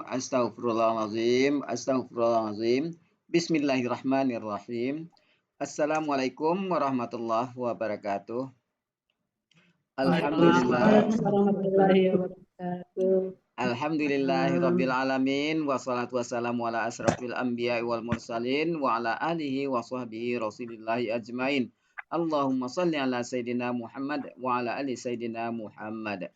Astaghfirullahaladzim. Astaghfirullahaladzim. Bismillahirrahmanirrahim. Assalamualaikum warahmatullahi wabarakatuh. Alhamdulillah. Warahmatullahi wabarakatuh. Alhamdulillahirabbil alamin wassalatu wassalamu ala asrafil anbiya'i wal mursalin wa ala alihi wa sahbihi rasulillahi ajmain. Allahumma salli ala sayyidina Muhammad wa ala ali sayyidina Muhammad.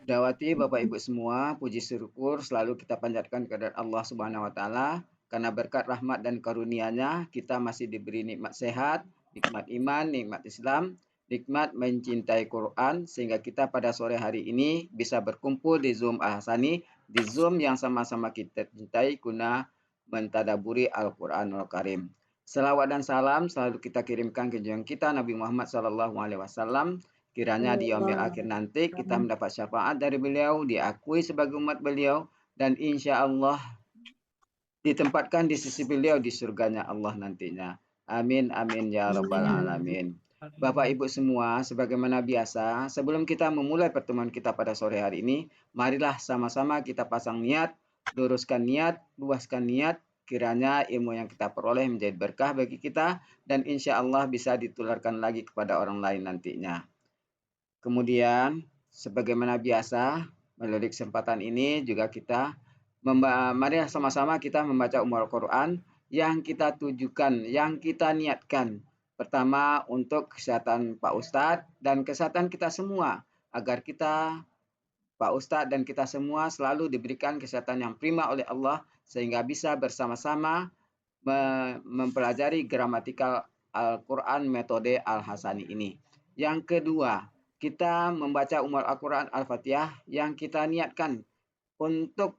Dawati Bapak Ibu semua, puji syukur selalu kita panjatkan kepada Allah Subhanahu wa taala karena berkat rahmat dan karunia-Nya kita masih diberi nikmat sehat, nikmat iman, nikmat Islam, nikmat mencintai Quran sehingga kita pada sore hari ini bisa berkumpul di Zoom Ahsani, di Zoom yang sama-sama kita cintai guna mentadaburi Al-Qur'anul Karim. Selawat dan salam selalu kita kirimkan ke junjungan kita Nabi Muhammad SAW. Kiranya di yaumil akhir nanti kita mendapat syafaat dari beliau, diakui sebagai umat beliau, dan insya Allah ditempatkan di sisi beliau di surganya Allah nantinya. Amin, amin, ya rabbal alamin. Bapak Ibu semua, sebagaimana biasa, sebelum kita memulai pertemuan kita pada sore hari ini, marilah sama-sama kita pasang niat, luruskan niat, luaskan niat, kiranya ilmu yang kita peroleh menjadi berkah bagi kita, dan insya Allah bisa ditularkan lagi kepada orang lain nantinya. Kemudian, sebagaimana biasa, melalui kesempatan ini juga kita mari sama-sama kita membaca Al-Quran yang kita tujukan, yang kita niatkan. Pertama, untuk kesehatan Pak Ustadz dan kesehatan kita semua, agar kita, Pak Ustadz dan kita semua selalu diberikan kesehatan yang prima oleh Allah, sehingga bisa bersama-sama mempelajari gramatikal Al-Quran metode Al-Hasani ini. Yang kedua, kita membaca Al-Quran Al-Fatihah yang kita niatkan untuk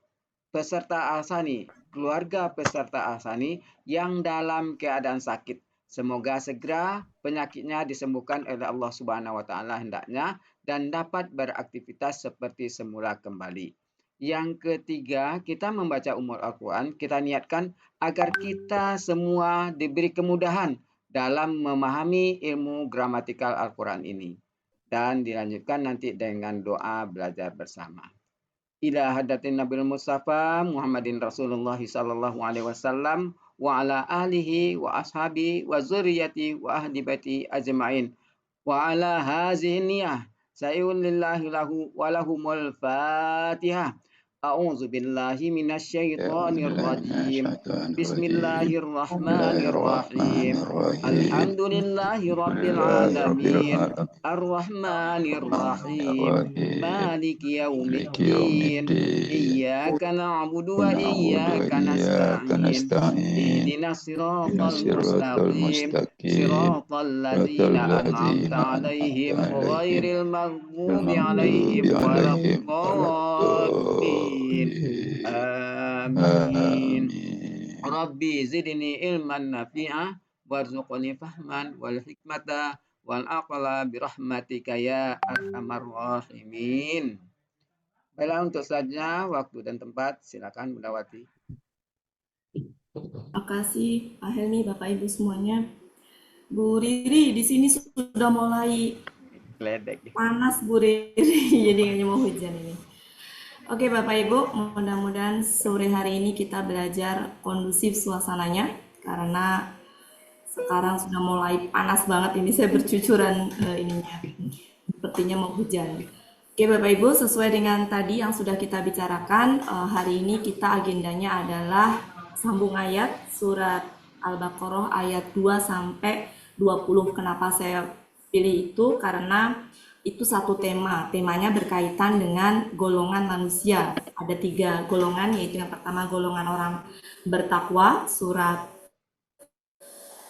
peserta Al-Hasani, keluarga peserta Al-Hasani yang dalam keadaan sakit. Semoga segera penyakitnya disembuhkan oleh Allah Subhanahu wa taala hendaknya dan dapat beraktivitas seperti semula kembali. Yang ketiga, kita membaca Al-Quran, kita niatkan agar kita semua diberi kemudahan dalam memahami ilmu gramatikal Al-Quran ini. Dan dilanjutkan nanti dengan doa belajar bersama. Ila hadatin Nabil Mustafa Muhammadin Rasulullah sallallahu alaihi wasallam wa ala alihi wa ashabi wa zuriyati wa ahli baiti ajmain wa ala hazihi niyah sayyun lillahi lahu wa lahumul fatihah. A'udzu billahi minasyaitonir rajim. Bismillahirrahmanirrahim. Alhamdulillahi rabbil alamin. Ar-Rahmanir Rahim. Maliki yaumiddin. Iyyaka na'budu wa iyyaka nasta'in. Ihdinas siratal mustaqim. Siratal ladzina an'amta 'alaihim ghairil maghdubi 'alaihim waladdallin. Amin. Rabbi zidni ilman nafi'a warzuqni fahman wal hikmata wal aqla birahmatika ya arhamar rahimin. Baiklah, untuk selanjutnya waktu dan tempat silakan Bunda Wati. Terima kasih Pak Helmi, Bapak Ibu semuanya. Bu Riri, di sini sudah mulai panas Bu Riri, jadi kayaknya mau hujan ini. Oke Bapak Ibu, mudah-mudahan sore hari ini kita belajar kondusif suasananya, karena sekarang sudah mulai panas banget ini, saya bercucuran ininya, sepertinya mau hujan. Oke Bapak Ibu, sesuai dengan tadi yang sudah kita bicarakan, hari ini kita agendanya adalah sambung ayat surat Al-Baqarah ayat 2 sampai 20. Kenapa saya pilih itu? Karena itu satu temanya berkaitan dengan golongan manusia. Ada 3 golongan, yaitu yang pertama golongan orang bertakwa, surat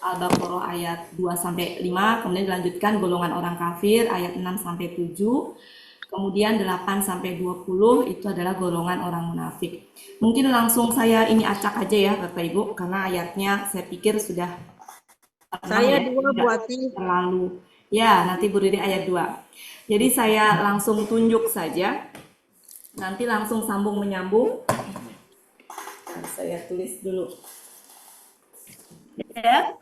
Al-Baqarah ayat 2-5, kemudian dilanjutkan golongan orang kafir ayat 6-7, kemudian 8-20 itu adalah golongan orang munafik. Mungkin langsung saya ini acak aja ya Bapak Ibu, karena ayatnya saya pikir sudah saya dua buatin terlalu. Ya, nanti Bu Riri ayat 2. Jadi saya langsung tunjuk saja. Nanti langsung sambung menyambung. Nah, saya tulis dulu. Ya.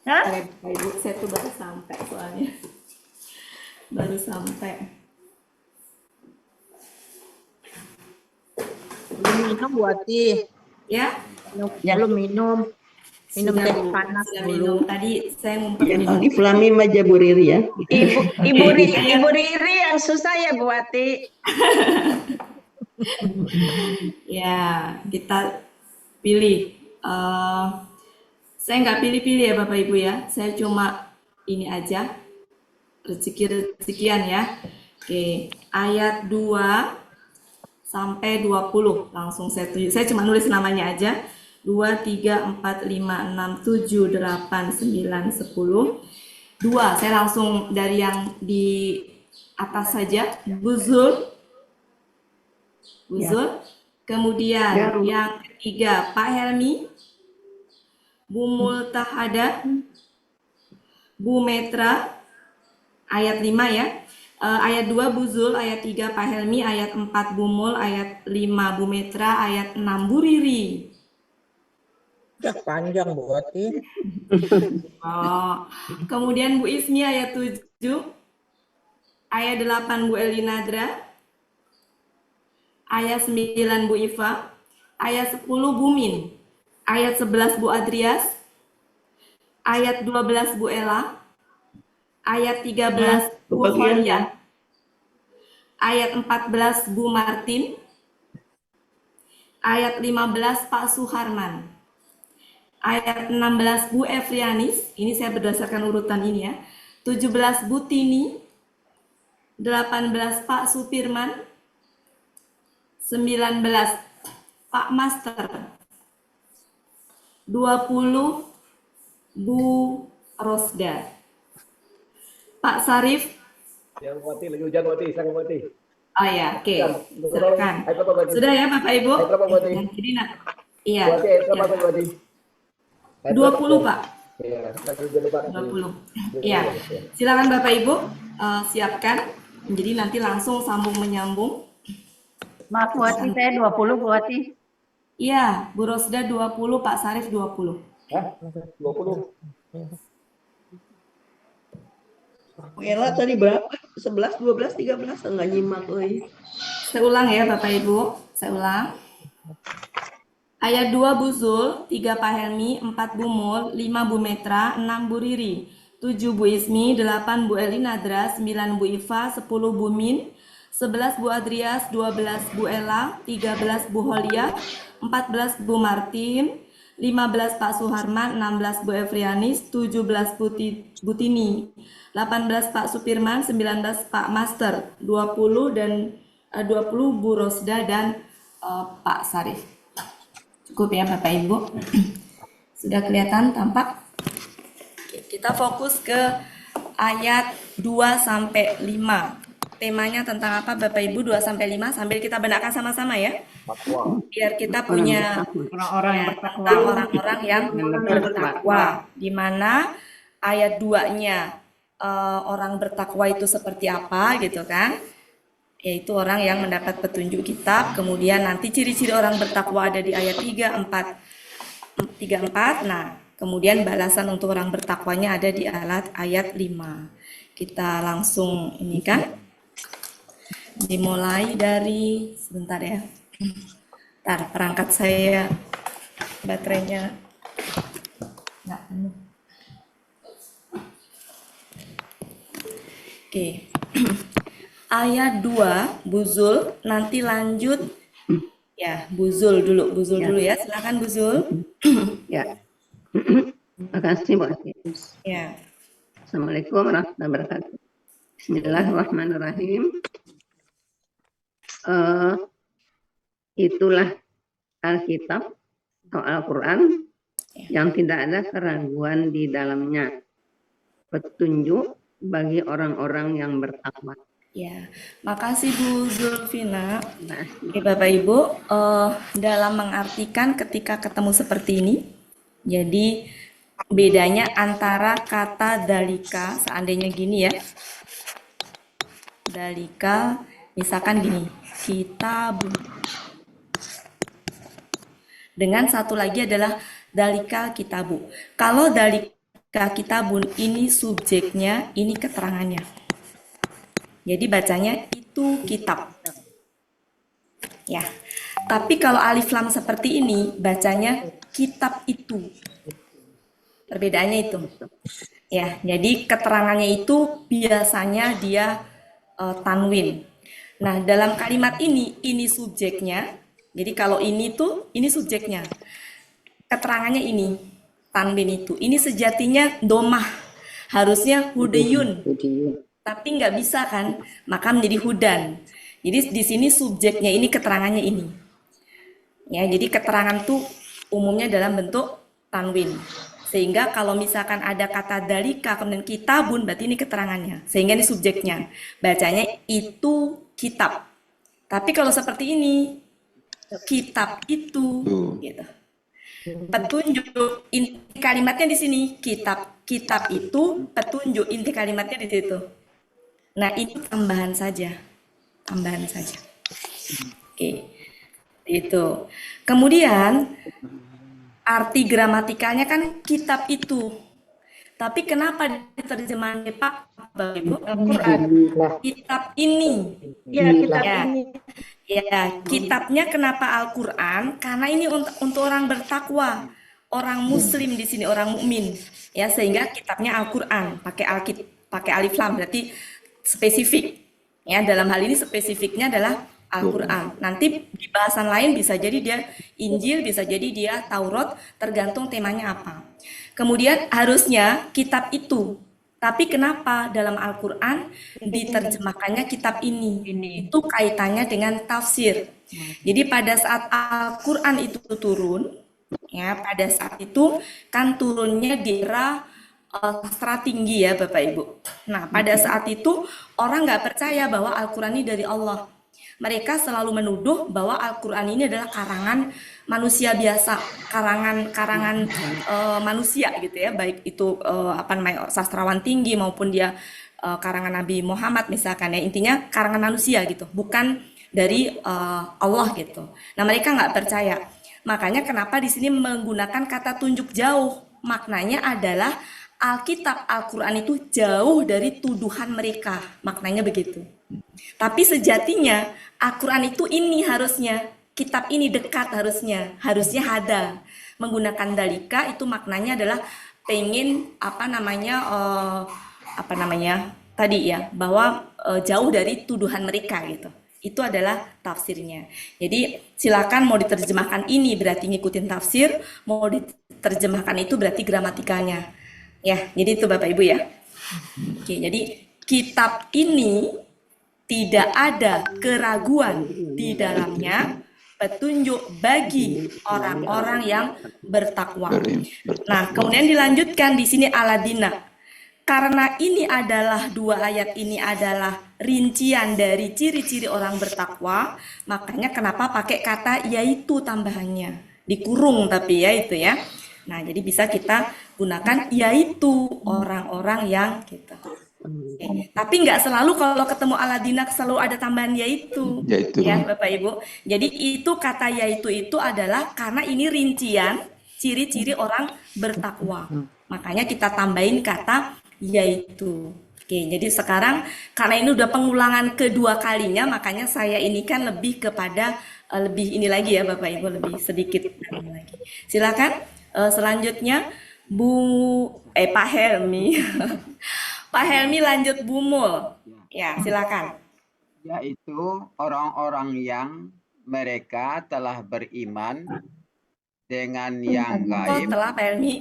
Hah? Bapak Ibu, saya tuh baru sampai soalnya. Baru sampai. Belum minum Bu Ati. Ya, Belum minum. Minum sudah, teh Bu. panas Sudah dulu. minum. Tadi saya Yang ngumpet-ngumpet. lagi Flamim aja Bu Riri ya. Ibu Riri yang susah ya Bu Ati. Ya, kita pilih. Saya nggak pilih-pilih ya Bapak Ibu ya. Saya cuma ini aja. Rezeki-rezekian ya. Oke, ayat 2 sampai 20. Langsung saya tulis. Saya cuma nulis namanya aja. 2, 3, 4, 5, 6, 7, 8, 9, 10. 2, saya langsung dari yang di atas saja. Buzul. Kemudian yang ketiga Pak Helmi, Bu Multahada, Bu Metra, ayat 5 ya. Ayat 2 Buzul, ayat 3 Pak Helmi, ayat 4 Bu Mul, ayat 5 Bu Metra, ayat 6 Bu Riri. Udah panjang Bu Ati. Kemudian Bu Ismi ayat 7, ayat 8 Bu Elinadra, ayat 9 Bu Iva, ayat 10 Bu Min, ayat 11 Bu Adrias, ayat 12 Bu Ella, ayat 13 Bu Holia, ayat 14 Bu Martin, ayat 15 Pak Suharman, ayat 16 Bu Efrianis, ini saya berdasarkan urutan ini ya, 17 Bu Tini, 18 Pak Supirman, 19 Pak Master, 20 Bu Rosda. Pak Sarif. Yang Wati lagi hujan Wati, saya Wati. Oh ya, oke. Silakan. Sudah ya Bapak Ibu? Jadi iya. Wati, berapa Wati? 20 Pak. Iya, 20. Iya. Silakan Bapak Ibu siapkan. Jadi nanti langsung sambung menyambung. Maaf Bu Ati, saya 20 Bu Ati. Iya, Bu Rosda 20, Pak Sarif 20. Hah? 20. Bu Ella tadi berapa? 11, 12, 13 enggak nyimak euy. Saya ulang ya Bapak Ibu. Saya ulang. Ayat 2 Bu Zul, 3 Pak Helmi, 4 Bu Mul, 5 Bu Metra, 6 Bu Riri, 7 Bu Ismi, 8 Bu Elinadra, 9 Bu Iva, 10 Bu Min, 11 Bu Adrias, 12 Bu Ella, 13 Bu Holia, 14 Bu Martin, 15 Pak Suharman, 16 Bu Efrianis, 17 Bu Tini, 18 Pak Supirman, 19 Pak Master, 20 dan 20 Bu Rosda dan Pak Sarif. Cukup ya Bapak Ibu. Sudah kelihatan tampak? Oke, kita fokus ke ayat 2 sampai 5. Temanya tentang apa Bapak Ibu 2 sampai 5 sambil kita benarkan sama-sama ya. Biar kita punya tentang orang-orang yang bertakwa, di mana ayat 2-nya orang bertakwa itu seperti apa gitu kan, yaitu orang yang mendapat petunjuk kitab. Kemudian nanti ciri-ciri orang bertakwa ada di ayat 3, 4. Nah kemudian balasan untuk orang bertakwanya ada di ayat 5. Kita langsung ini kan, dimulai dari sebentar ya. Ntar perangkat saya baterainya nggak penuh. Oke. Ayat 2 Buzul, nanti lanjut ya Buzul dulu ya. Silakan Buzul. Ya. Terima kasih Bu Ati. Ya. Assalamualaikum warahmatullahi wabarakatuh. Bismillahirrahmanirrahim. Itulah Alkitab atau Al-Quran yang tidak ada keraguan di dalamnya, petunjuk bagi orang-orang yang bertakwa. Ya, makasih Bu Zulfina. Oke Bapak Ibu, dalam mengartikan ketika ketemu seperti ini, jadi bedanya antara kata dalika, seandainya gini ya, dalika, misalkan gini, kitabun. Dengan satu lagi adalah dalika kitabu. Kalau dalika kitabun ini subjeknya, ini keterangannya. Jadi bacanya itu kitab. Ya. Tapi kalau alif lam seperti ini bacanya kitab itu. Perbedaannya itu. Ya, jadi keterangannya itu biasanya dia tanwin. Nah, dalam kalimat ini subjeknya. Jadi kalau ini tuh ini subjeknya. Keterangannya ini tanwin itu. Ini sejatinya domah. Harusnya hudayun. Tapi nggak bisa kan, maka menjadi hudan. Jadi di sini subjeknya ini, keterangannya ini. Ya, jadi keterangan tuh umumnya dalam bentuk tanwin. Sehingga kalau misalkan ada kata dalika kemudian kitabun, berarti ini keterangannya. Sehingga ini subjeknya. Bacanya itu kitab. Tapi kalau seperti ini, kitab itu, gitu. Petunjuk inti kalimatnya di sini, kitab itu petunjuk, inti kalimatnya di situ. Nah, itu tambahan saja. Oke. Itu. Kemudian arti gramatikalnya kan kitab itu. Tapi kenapa diterjemahkan Pak Bapak Ibu? Kitab ini. Ya, kitab Ya. ini. Ya, kitabnya kenapa Al-Qur'an? Karena ini untuk orang bertakwa, orang muslim di sini, orang mukmin. Ya, sehingga kitabnya Al-Qur'an, pakai alif lam, berarti spesifik. Ya, dalam hal ini spesifiknya adalah Al-Qur'an. Nanti di bahasan lain bisa jadi dia Injil, bisa jadi dia Taurat, tergantung temanya apa. Kemudian harusnya kitab itu. Tapi kenapa dalam Al-Qur'an diterjemahkannya kitab ini? Itu kaitannya dengan tafsir. Jadi pada saat Al-Qur'an itu turun, ya pada saat itu kan turunnya di era sastra tinggi ya Bapak Ibu. Nah pada saat itu orang nggak percaya bahwa Al-Qur'an ini dari Allah. Mereka selalu menuduh bahwa Al-Qur'an ini adalah karangan manusia biasa, karangan manusia gitu ya, baik itu sastrawan tinggi maupun dia karangan Nabi Muhammad misalkan ya, intinya karangan manusia gitu, bukan dari Allah gitu. Nah mereka nggak percaya, makanya kenapa di sini menggunakan kata tunjuk jauh, maknanya adalah Alkitab, Al-Qur'an itu jauh dari tuduhan mereka, maknanya begitu. Tapi sejatinya Al-Qur'an itu ini harusnya, kitab ini dekat harusnya ada. Menggunakan dalika itu maknanya adalah pengen tadi ya, bahwa jauh dari tuduhan mereka gitu. Itu adalah tafsirnya. Jadi silakan mau diterjemahkan ini berarti ngikutin tafsir, mau diterjemahkan itu berarti gramatikanya. Ya, jadi itu Bapak Ibu ya. Oke, jadi kitab ini tidak ada keraguan di dalamnya, petunjuk bagi orang-orang yang bertakwa. Nah, kemudian dilanjutkan di sini aladina. Karena ini adalah dua ayat ini adalah rincian dari ciri-ciri orang bertakwa, makanya kenapa pakai kata yaitu tambahannya. Dikurung tapi ya itu ya. Nah, jadi bisa kita gunakan yaitu orang-orang yang gitu. Tapi nggak selalu kalau ketemu aladina selalu ada tambahan yaitu. Ya, Bapak Ibu. Jadi itu kata yaitu itu adalah karena ini rincian ciri-ciri orang bertakwa. Makanya kita tambahin kata yaitu. Oke, jadi sekarang karena ini udah pengulangan kedua kalinya, makanya saya ini kan lebih kepada lebih ini lagi ya Bapak Ibu, lebih sedikit lagi. Silakan. Selanjutnya Pak Helmi. Pak Helmi lanjut Bumul. Ya, silakan. Yaitu orang-orang yang mereka telah beriman dengan yang gaib. Telah Pak Helmi.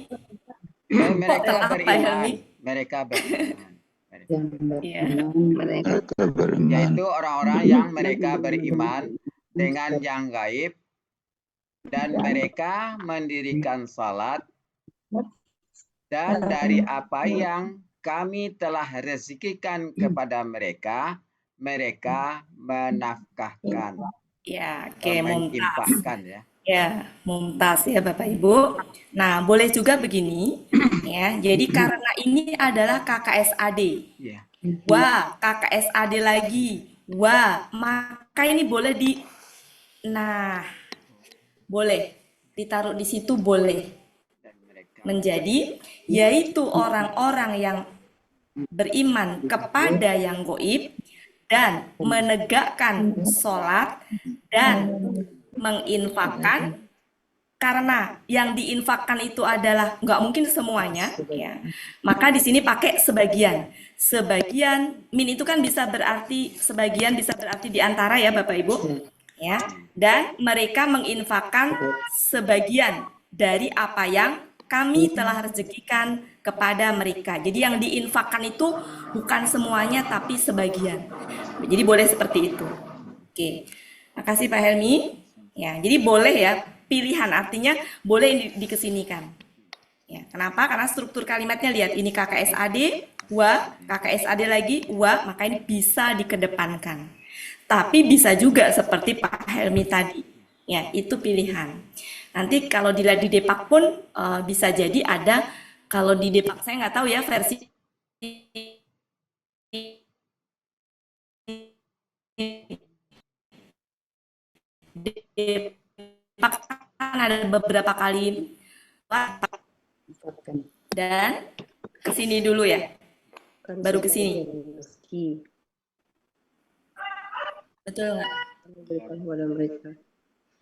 Mereka beriman. Ya. Yaitu orang-orang yang mereka beriman dengan yang gaib dan mereka mendirikan salat dan dari apa yang kami telah rezekikan kepada mereka, mereka menafkahkan. Ya, oke, mumtaz. Ya. Ya, mumtaz ya Bapak Ibu. Nah, boleh juga begini ya. Jadi karena ini adalah KKSAD. Ya. Wah, KKSAD lagi. Wah, maka ini boleh boleh ditaruh di situ, boleh menjadi yaitu orang-orang yang beriman kepada yang gaib dan menegakkan sholat dan menginfakkan, karena yang diinfakkan itu adalah nggak mungkin semuanya, ya. Maka di sini pakai sebagian. Sebagian, min itu kan bisa berarti sebagian, bisa berarti di antara ya Bapak Ibu, ya. Dan mereka menginfakkan sebagian dari apa yang kami telah rezekikan kepada mereka. Jadi yang diinfakkan itu bukan semuanya tapi sebagian. Jadi boleh seperti itu. Oke. Makasih Pak Helmi. Ya, jadi boleh ya, pilihan artinya boleh dikesinikan. Ya, kenapa? Karena struktur kalimatnya lihat ini KKSAD, wa, KKSAD lagi, wa, maka ini bisa dikedepankan. Tapi bisa juga seperti Pak Helmi tadi. Ya, itu pilihan. Nanti kalau dilihat di Depak pun bisa jadi ada, kalau di Depak saya nggak tahu ya versi Depak kan ada beberapa kali dan kesini dulu ya, baru kesini. Betul nggak? Kepada mereka.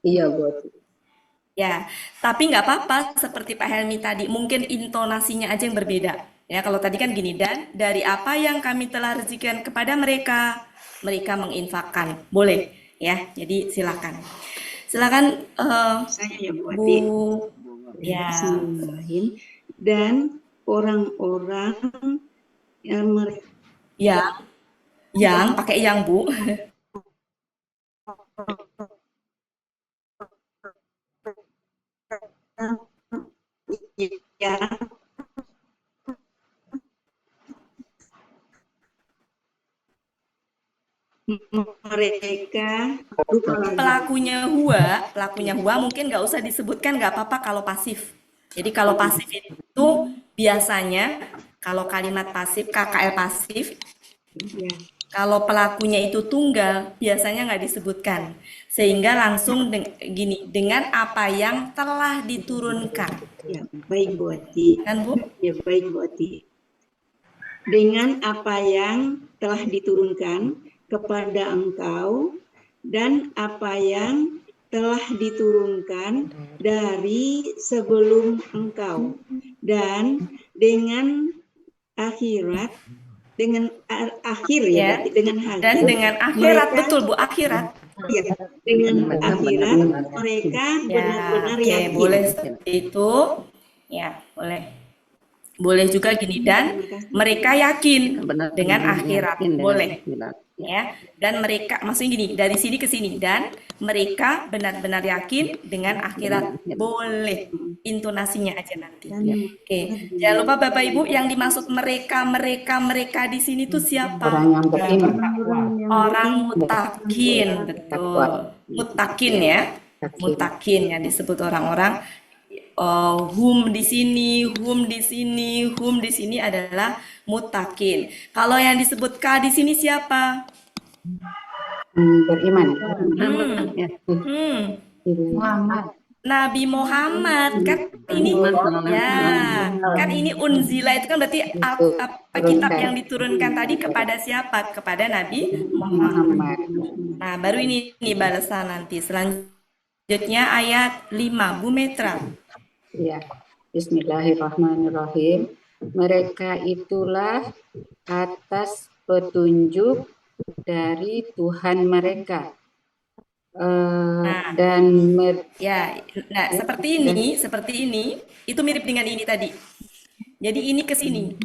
Iya, buat. Ya, tapi nggak apa-apa seperti Pak Helmi tadi, mungkin intonasinya aja yang berbeda. Ya, kalau tadi kan gini, dan dari apa yang kami telah rezekikan kepada mereka, mereka menginfakkan. Boleh, ya. Jadi silakan. Silakan Saya ya Bu Bu. Ati. Ya. Bismillahirrahmanirrahim. Dan orang-orang yang mereka Yang pakai yang Bu. ya mereka Pelakunya huwa mungkin nggak usah disebutkan, nggak apa-apa kalau pasif. Jadi kalau pasif itu biasanya kalau kalimat pasif, KKL pasif, ya, kalau pelakunya itu tunggal biasanya nggak disebutkan, sehingga langsung gini, dengan apa yang telah diturunkan. ya, baik Bu Ati. Kan Bu? Ya baik Bu Ati. Dengan apa yang telah diturunkan kepada engkau dan apa yang telah diturunkan dari sebelum engkau, dan dengan akhirat, dengan akhir ya, Ya. berarti dengan akhir. Dan dengan akhirat, betul Bu, akhirat. Ya, dengan akhirat mereka benar-benar Oke, yakin. boleh seperti itu. Ya, boleh. Boleh juga gini, dan mereka yakin dengan akhirat, boleh. Ya, dan mereka, maksudnya gini, dari sini ke sini, dan mereka benar-benar yakin dengan akhirat, boleh. Intonasinya aja nanti. Oke, jangan lupa Bapak Ibu, yang dimaksud mereka di sini tuh siapa? Orang yang beriman. Orang mutakin, betul. Mutakin ya, mutakin yang disebut orang-orang. Hum di sini, hum di sini, hum di sini adalah mutakin. Kalau yang disebut ka di sini siapa? Beriman. Muhammad. Nabi Muhammad kan ini ya, kan ini unzila itu kan berarti kitab yang diturunkan tadi kepada siapa? Kepada Nabi Muhammad. Nah, baru ini nih balasan nanti. Selanjutnya ayat 5, Bu Metra. Ya, Bismillahirrahmanirrahim. Mereka itulah atas petunjuk dari Tuhan mereka. Seperti ini, itu mirip dengan ini tadi. Jadi ini ke sini.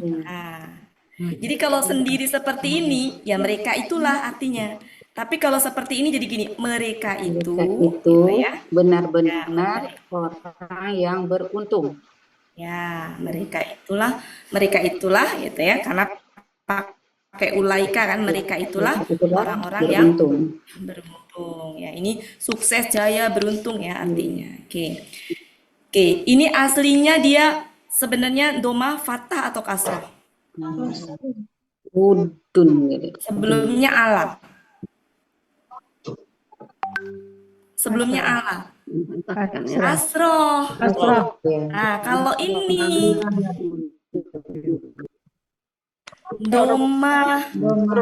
Jadi kalau sendiri seperti ini, ya mereka itulah artinya. Tapi kalau seperti ini jadi gini, mereka itu gitu ya, benar-benar orang yang beruntung. Ya, mereka itulah gitu ya, karena pakai ulaika kan, mereka itulah orang-orang yang beruntung. Ya, ini sukses, jaya, beruntung ya artinya. Oke, ini aslinya dia sebenarnya doma, fathah atau kasroh? Udun gitu. Sebelumnya alam. Sebelumnya Allah. Kasroh. Nah, kalau ini doma,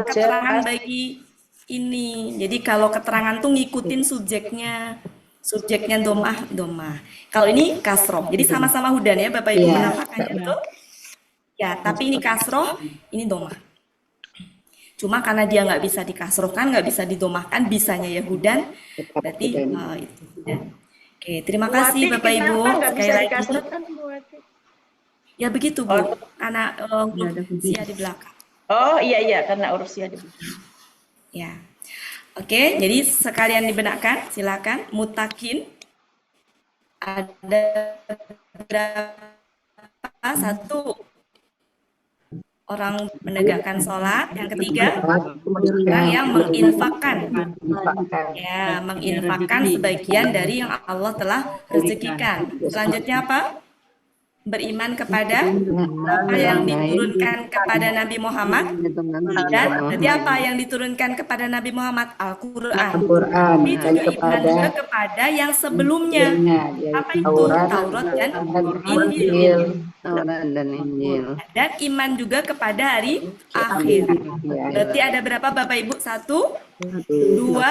keterangan bagi ini. Jadi kalau keterangan tuh ngikutin subjeknya. Subjeknya domah, domah. Kalau ini kasroh, jadi sama-sama hudan ya Bapak Ibu Iya, penampakannya betul? Ya, tapi ini kasroh, ini domah. Cuma karena dia nggak bisa dikasrohkan, nggak bisa didomahkan, bisanya ya hudan, tetap berarti hudan. itu hudan. Oke, terima Bu kasih Wati, Bapak Ibu. kenapa nggak Sekali bisa lagi, dikasrotkan, Bu Wati? ya begitu Bu, karena huruf sia di belakang. Oh iya, karena urusnya di Ya, oke. Jadi sekalian dibenarkan, silakan. Mutakin ada berapa? Satu, orang menegakkan sholat. Yang ketiga, orang yang menginfakkan. Ya, menginfakkan sebagian dari yang Allah telah rezekikan. Selanjutnya apa? Beriman kepada apa yang diturunkan kepada Nabi Muhammad, dan berarti apa yang diturunkan kepada Nabi Muhammad? Al-Quran. Al-Quran Tapi dan juga iman juga kepada kepada yang sebelumnya. yaitu Apa itu? Taurat Taurat dan dan Injil. Injil. Dan iman juga kepada hari akhir. Ya, Berarti ada berapa Bapak Ibu? 1, 2,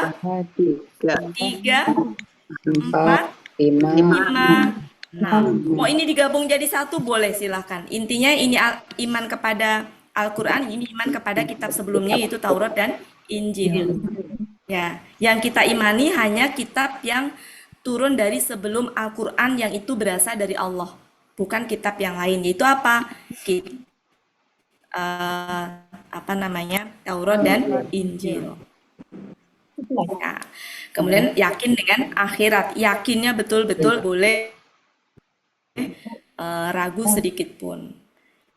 3, 4, 5, 5, 6. Mau ini digabung jadi satu boleh, silahkan. Intinya ini iman kepada Al-Quran, ini iman kepada kitab sebelumnya yaitu Taurat dan Injil. Ya, yang kita imani hanya kitab yang turun dari sebelum Al-Quran yang itu berasal dari Allah, bukan kitab yang lain. Yaitu apa? Apa namanya? Taurat dan Injil. Ya. Kemudian yakin dengan akhirat, yakinnya betul-betul boleh ragu sedikit pun.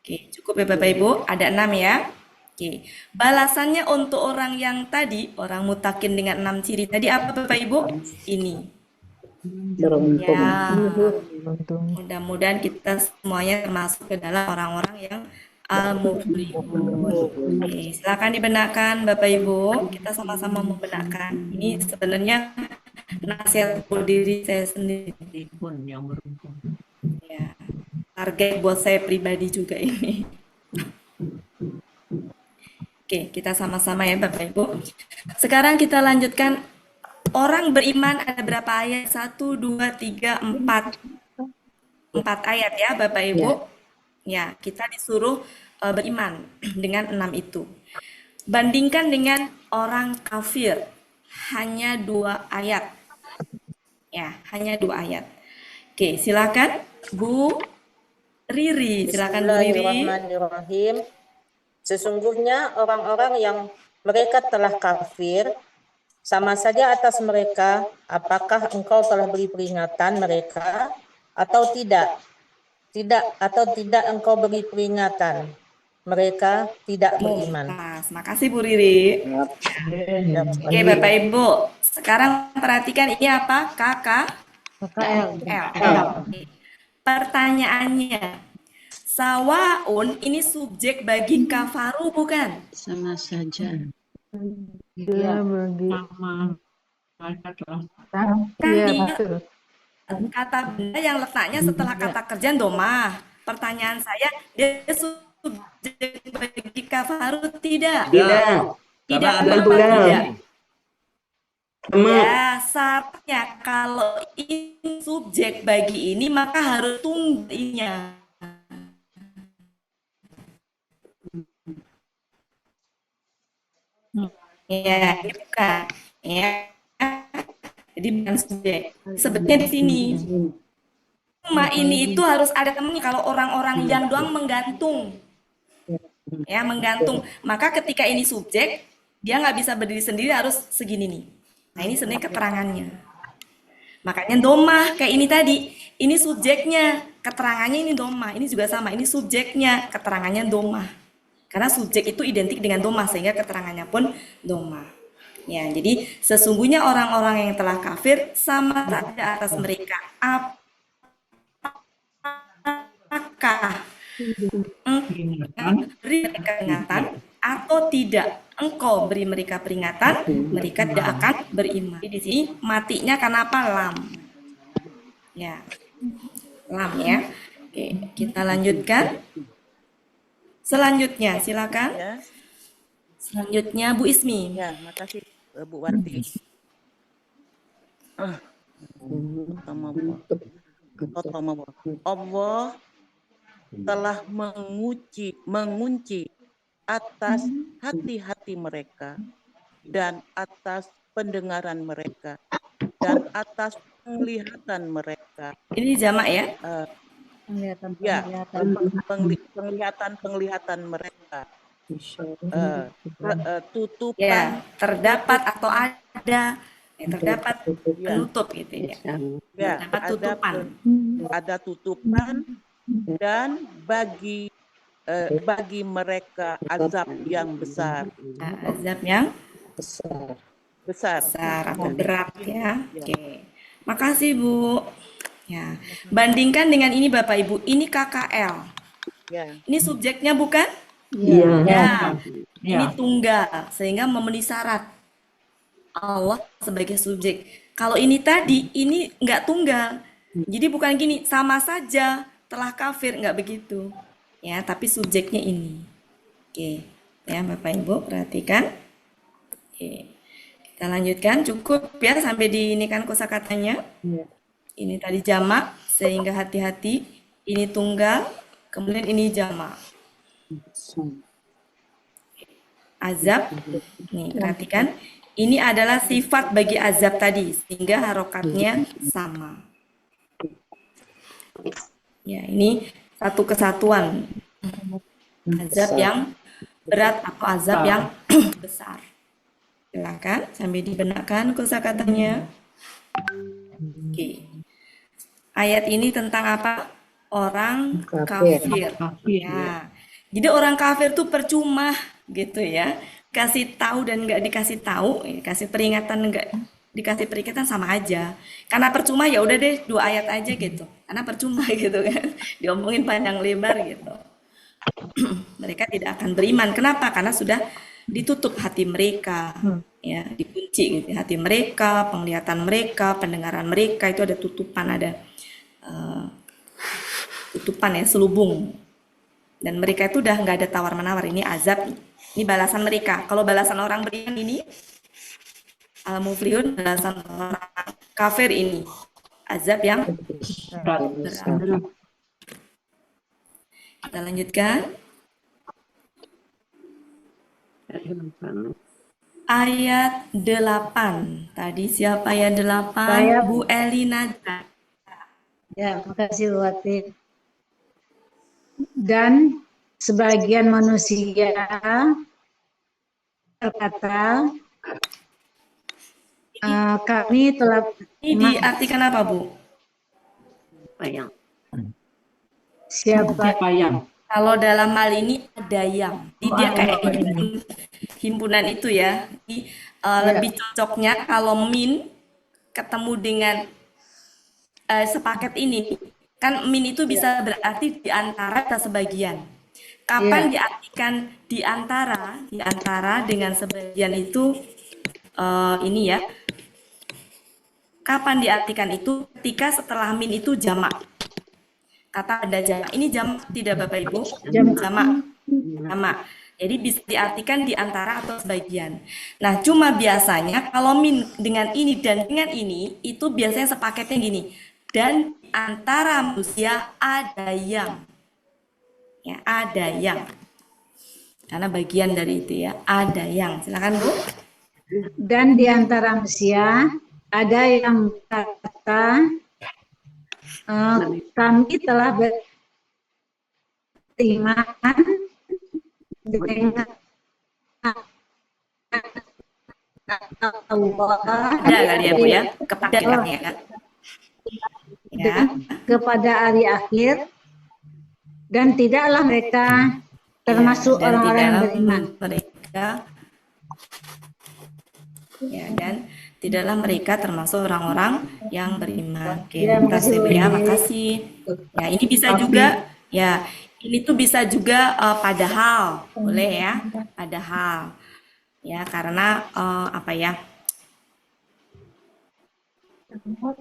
Oke, cukup ya Bapak Ibu, ada 6 ya. Oke, balasannya untuk orang yang tadi, orang mutakin dengan 6 ciri tadi apa Bapak Ibu? Ini. beruntung. Ya, mudah-mudahan kita semuanya termasuk ke dalam orang-orang yang al-muflihun. Oke, silakan dibenarkan Bapak Ibu, kita sama-sama membenarkan. Ini sebenarnya nasihat buat diri saya sendiri. Ya, target buat saya pribadi juga ini. Oke, kita sama-sama ya Bapak Ibu. Sekarang kita lanjutkan. Orang beriman ada berapa ayat? 1, 2, 3, 4. 4 ayat ya Bapak Ibu. Ya, kita disuruh beriman dengan 6 itu. Bandingkan dengan orang kafir. Hanya 2 ayat. Ya, hanya 2 ayat. Oke, silakan Bu Riri. Silakan Bu Riri. Bismillahirrahmanirrahim. Sesungguhnya orang-orang yang mereka telah kafir, sama saja atas mereka apakah engkau telah beri peringatan mereka atau tidak. Tidak engkau beri peringatan. Mereka tidak beriman. Makasih Bu Riri. Oke Bapak Ibu, sekarang perhatikan ini apa? KKL. Pertanyaannya, sawaun ini subjek bagi kafaru bukan? Sama saja. Kata benda yang letaknya setelah kata kerjaan domah. Pertanyaan saya, dia subjek bagi kafaru tidak? Tidak. Tidak. Ya, syaratnya kalau ini subjek bagi ini maka harus tunggunya. Ya, bukan. Ya. Jadi bukan subjek. Sebetulnya di sini. Cuma ini itu harus ada temennya. Kalau orang-orang yang doang menggantung. Ya, menggantung. Maka ketika ini subjek, dia nggak bisa berdiri sendiri, harus segini nih. Nah, ini sebenarnya keterangannya. Makanya domah kayak ini tadi. Ini subjeknya, keterangannya ini domah. Ini juga sama, ini subjeknya, keterangannya domah. Karena subjek itu identik dengan domah, sehingga keterangannya pun domah. Ya, jadi sesungguhnya orang-orang yang telah kafir sama saja atas mereka. Apakah beri mereka peringatan atau tidak? Engkau beri mereka peringatan, mereka tidak akan beriman. Di sini matinya karena apa? Lam. Ya, lam ya. Oke, kita lanjutkan. Selanjutnya, silakan. Ya. Selanjutnya Bu Ismi. Ya, makasih Bu Wati. Allah telah mengunci atas hati-hati mereka dan atas pendengaran mereka dan atas penglihatan mereka. Ini jamak ya? Penglihatan mereka. Tutupan. Ya, terdapat atau ada. Terdapat penutup gitu ya. Terdapat tutupan. Ada tutupan dan bagi mereka azab yang besar. Azab yang besar atau berat ya. Oke. Makasih Bu. Ya. Bandingkan dengan ini Bapak Ibu, ini KKL. Ya. Ini subjeknya bukan? Iya. Ya. Ini tunggal sehingga memenuhi syarat. Allah sebagai subjek. Kalau ini tadi, ini enggak tunggal. Jadi bukan gini, sama saja telah kafir, enggak begitu. Ya, tapi subjeknya ini. Oke. Ya, Bapak Ibu perhatikan. Oke. Kita lanjutkan, cukup ya sampai di ini kan kosakatanya. Ini tadi jamak, sehingga hati-hati. Ini tunggal, kemudian ini jamak. Azab, nih perhatikan. Ini adalah sifat bagi azab tadi, sehingga harokatnya sama. Ya, ini satu kesatuan. Azab yang berat atau azab yang besar. Silakan sambil dibenarkan kosakatanya. Oke. Ayat ini tentang apa? Orang kafir. Ya. Jadi orang kafir tuh percuma gitu ya. Kasih tahu dan nggak dikasih tahu, kasih peringatan nggak dikasih peringatan sama aja. Karena percuma ya udah deh 2 ayat aja gitu. Karena percuma gitu kan. Diomongin panjang lebar gitu. Mereka tidak akan beriman. Kenapa? Karena sudah ditutup hati mereka, ya dikunci gitu. Hati mereka, penglihatan mereka, pendengaran mereka itu ada tutupan, ada tutupan ya, selubung. Dan mereka itu udah nggak ada tawar menawar. Ini azab, ini balasan mereka. Kalau balasan orang beriman ini al-muflihun, balasan orang kafir ini azab yang berat. Kita lanjutkan. Ayat 8. Tadi siapa ayat 8? Saya. Bu Elina. Ya, makasih Bu Wati. Dan sebagian manusia berkata, kami telah... Ini diartikan apa, Bu? Siapa yang? Kalau dalam hal ini ada yang, dia kayak himpunan itu ya. Jadi, lebih cocoknya kalau min ketemu dengan sepaket ini. Kan min itu bisa berarti di antara atau sebagian. Kapan diartikan di antara dengan sebagian itu ini ya. Kapan diartikan itu? Ketika setelah min itu jamak. Kata ada jamak. Ini jamak tidak Bapak Ibu? Jamak. Jadi bisa diartikan di antara atau sebagian. Nah, cuma biasanya kalau min dengan ini dan dengan ini itu biasanya sepaketnya gini. Dan antara manusia ada yang. Ya, ada yang. Karena bagian dari itu ya, ada yang. Silakan Bu. dan di antara manusia ada yang berkata, kami telah beriman dengan Allah. Ada kali ya Bu ya, kepaketannya kan. Ya. Kepada hari akhir, dan tidaklah mereka termasuk dan orang-orang yang tidaklah beriman. Mereka ya, dan tidaklah mereka termasuk orang-orang yang beriman. Oke, Ya, terima kasih Bu ya, Bu. makasih. Ya, ini bisa juga ya, ini tuh bisa juga padahal, boleh ya, padahal. Ya, karena apa ya?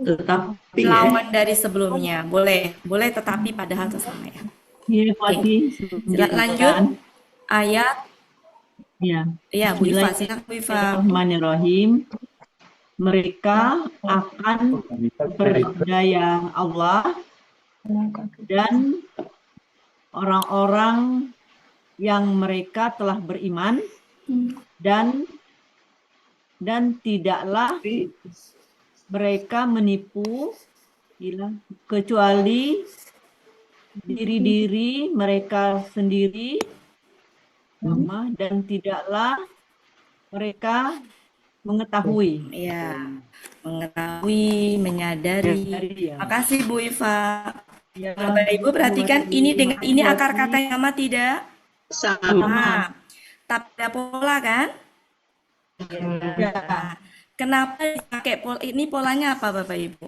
Tetapi Lawan dari sebelumnya, boleh tetapi padahal itu sama ya. Iya, Wati. Lanjut ayat. Ya. Ya, Bu Ifa, silakan Bu Ifa. Bismillahirrahmanirrahim. mereka akan berdaya Allah dan orang-orang yang mereka telah beriman dan tidaklah mereka menipu kecuali diri-diri mereka sendiri, dan tidaklah mereka mengetahui. Ya, mengetahui, menyadari. Ya. Makasih Bu Iva. Ya. Bapak Ibu perhatikan ini dengan ini akar kata yang sama tidak? Sama. Tapi ada pola kan? Ya. Nah, kenapa dipakai pola ini? Polanya apa Bapak Ibu?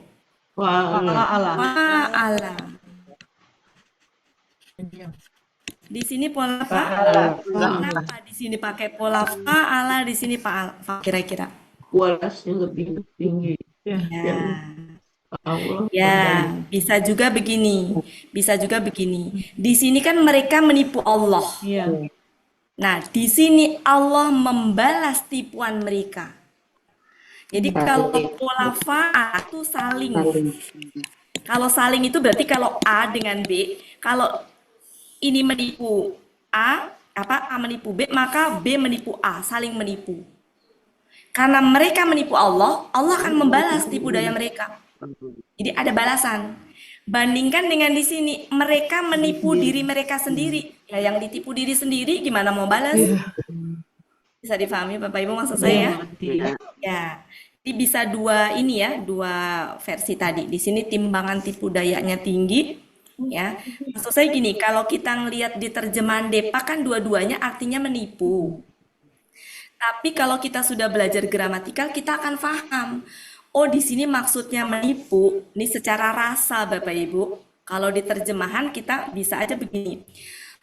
Allah. Fa'ala. Di sini pola apa? Kenapa di sini pakai pola fa'ala, di sini fa'ala kira-kira? Kualitasnya lebih tinggi. Ya. Allah. Ya, bisa juga begini. Bisa juga begini. Di sini kan mereka menipu Allah. Ya. Nah, di sini Allah membalas tipuan mereka. Jadi kalau pola fa'al itu saling. Kalau saling itu berarti kalau A dengan B, kalau ini menipu A menipu B, maka B menipu A, saling menipu. Karena mereka menipu Allah, Allah akan membalas tipu daya mereka. Jadi ada balasan. Bandingkan dengan di sini, mereka menipu diri mereka sendiri. Ya, yang ditipu diri sendiri gimana mau balas? Bisa difahami Bapak Ibu maksud saya? Ya. Jadi bisa dua versi tadi. Di sini timbangan tipu dayanya tinggi, ya. Maksud saya gini, kalau kita ngelihat di terjemahan Depa kan dua-duanya artinya menipu. Tapi kalau kita sudah belajar gramatikal, kita akan paham. Oh, di sini maksudnya menipu, ini secara rasa Bapak Ibu. Kalau di terjemahan kita bisa aja begini.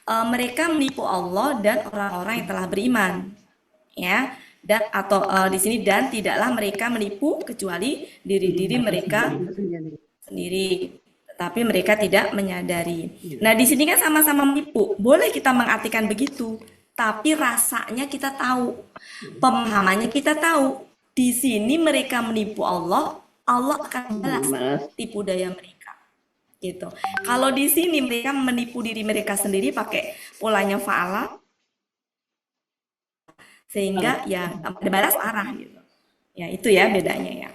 Mereka menipu Allah dan orang-orang yang telah beriman. Ya. Dan di sini dan tidaklah mereka menipu kecuali diri-diri mereka sendiri, tetapi mereka tidak menyadari. Nah, di sini kan sama-sama menipu. Boleh kita mengartikan begitu, tapi rasanya kita tahu, pemahamannya kita tahu. Di sini mereka menipu Allah, Allah akan balas tipu daya mereka. Gitu. Kalau di sini mereka menipu diri mereka sendiri pakai polanya fa'ala, sehingga ya ada balas arah gitu. Ya, itu ya bedanya ya.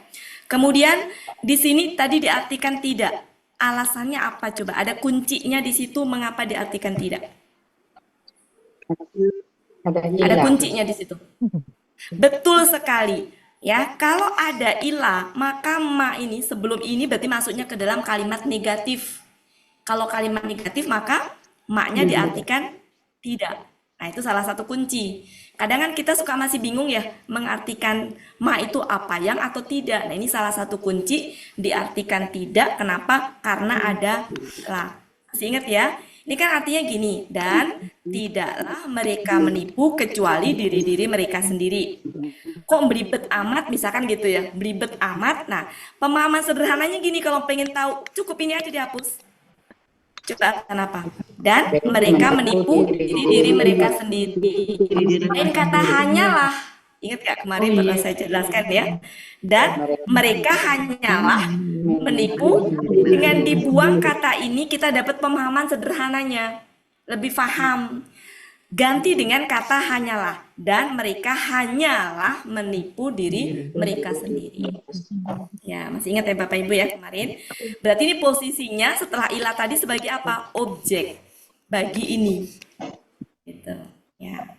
Kemudian di sini tadi diartikan tidak. Alasannya apa coba? Ada kuncinya di situ mengapa diartikan tidak? Ada kuncinya di situ. Betul sekali. Ya, kalau ada ilah, maka ma ini sebelum ini berarti masuknya ke dalam kalimat negatif. Kalau kalimat negatif maka maknya diartikan tidak. Nah, itu salah satu kunci. Kadang kan kita suka masih bingung ya mengartikan ma itu apa yang atau tidak. Nah, ini salah satu kunci diartikan tidak. Kenapa? Karena ada la. Masih ingat ya? Ini kan artinya gini, dan tidaklah mereka menipu kecuali diri-diri mereka sendiri. Kok beribet amat, misalkan gitu ya, beribet amat. Nah, pemahaman sederhananya gini, kalau pengen tahu, cukup ini aja dihapus. Coba kenapa? Dan mereka menipu diri mereka sendiri. Lain kata hanyalah, ingat gak kemarin pernah saya jelaskan ya? Dan mereka hanyalah menipu. Dengan dibuang kata ini kita dapat pemahaman sederhananya, lebih paham. Ganti dengan kata hanyalah, dan mereka hanyalah menipu diri mereka sendiri. Ya, masih ingat ya Bapak Ibu ya kemarin? Berarti ini posisinya setelah ilah tadi sebagai apa? Objek bagi ini. Gitu. Ya.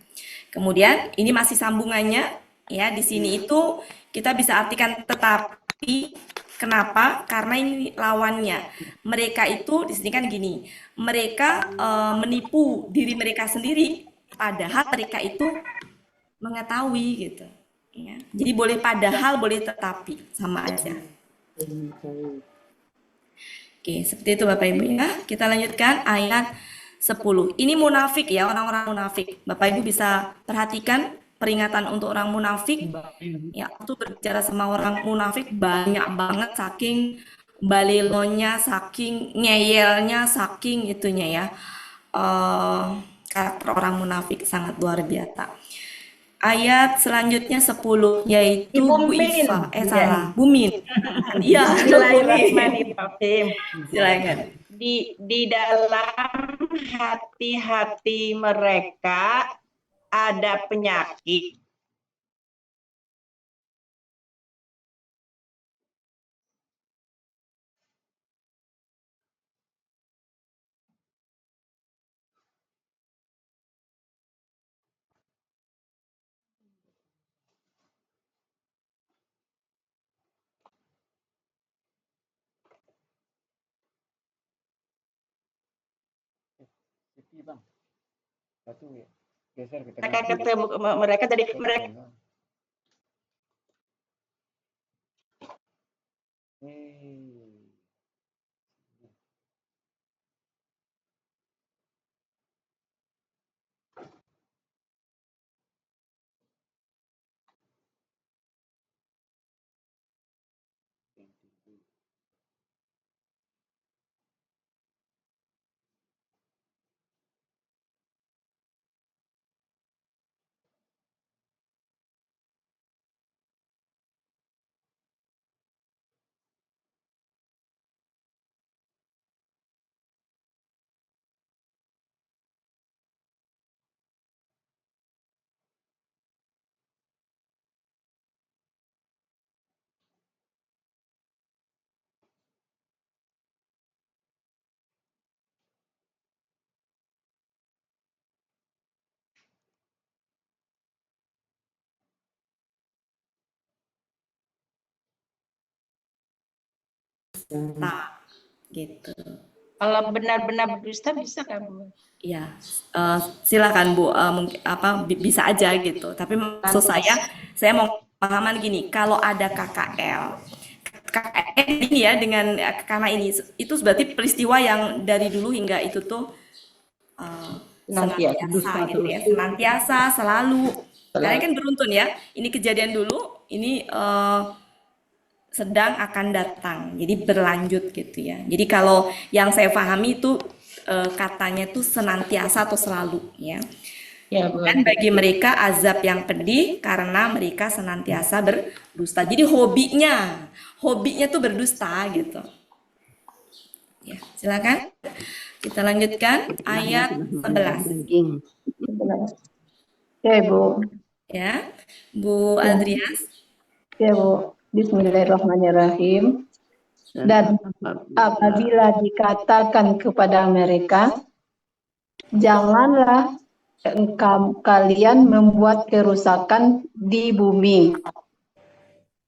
Kemudian ini masih sambungannya ya, di sini itu kita bisa artikan tetapi. Kenapa? Karena ini lawannya. Mereka itu di sini kan gini, mereka menipu diri mereka sendiri, padahal mereka itu mengetahui gitu. Ya. Jadi boleh padahal, boleh tetapi, sama aja. Oke, seperti itu Bapak Ibu ya. Kita lanjutkan ayat 10. Ini munafik ya, orang-orang munafik. Bapak Ibu bisa perhatikan peringatan untuk orang munafik. Ya, itu berbicara sama orang munafik banyak banget, saking balilonya, saking ngeyelnya, saking itunya ya. Karakter orang munafik sangat luar biasa. ayat selanjutnya 10 yaitu Bu Bumin. Iva. Ya. Salah. Bumin. Iya, Bu Bumin. Bismillahirrahmanirrahim. Silakan. Di dalam hati-hati mereka ada penyakit. Maka ketemu mereka jadi mereka Gitu. kalau benar-benar berdusta bisa kan Bu? Iya, silakan Bu. Mungkin bisa aja gitu. Tapi maksud saya mau pemahaman gini. Kalau ada KKL ini ya karena ini itu berarti peristiwa yang dari dulu hingga itu tuh senantiasa gitu ya, senantiasa selalu. Karena kan beruntun ya. Ini kejadian dulu, ini sedang akan datang. Jadi berlanjut gitu ya. Jadi kalau yang saya pahami itu katanya tuh senantiasa atau selalu ya. Dan bagi mereka azab yang pedih karena mereka senantiasa berdusta. Jadi hobinya tuh berdusta gitu. Ya, silakan. Kita lanjutkan ayat 11. Ya, Bu. Ya, Bu Adrias. Ya, Bu. Bismillahirrahmanirrahim. Dan apabila dikatakan kepada mereka, janganlah kalian membuat kerusakan di bumi.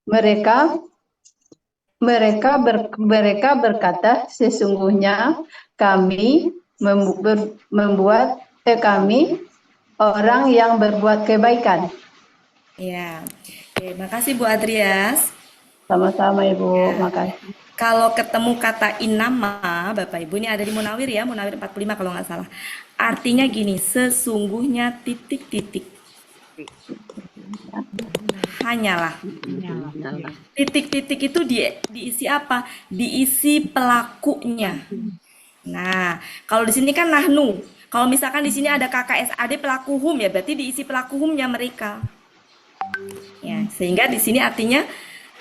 Mereka berkata, sesungguhnya kami kami orang yang berbuat kebaikan. Ya, oke, makasih Bu Adrias. Sama-sama Ibu, makasih. Kalau ketemu kata inama, Bapak Ibu, ini ada di Munawir ya, Munawir 45 kalau nggak salah. Artinya gini, sesungguhnya titik-titik. Hanyalah. Titik-titik itu diisi apa? Diisi pelakunya. Nah, kalau di sini kan nahnu. Kalau misalkan di sini ada KKSAD pelaku hum ya, berarti diisi pelaku humnya mereka. Ya, sehingga di sini artinya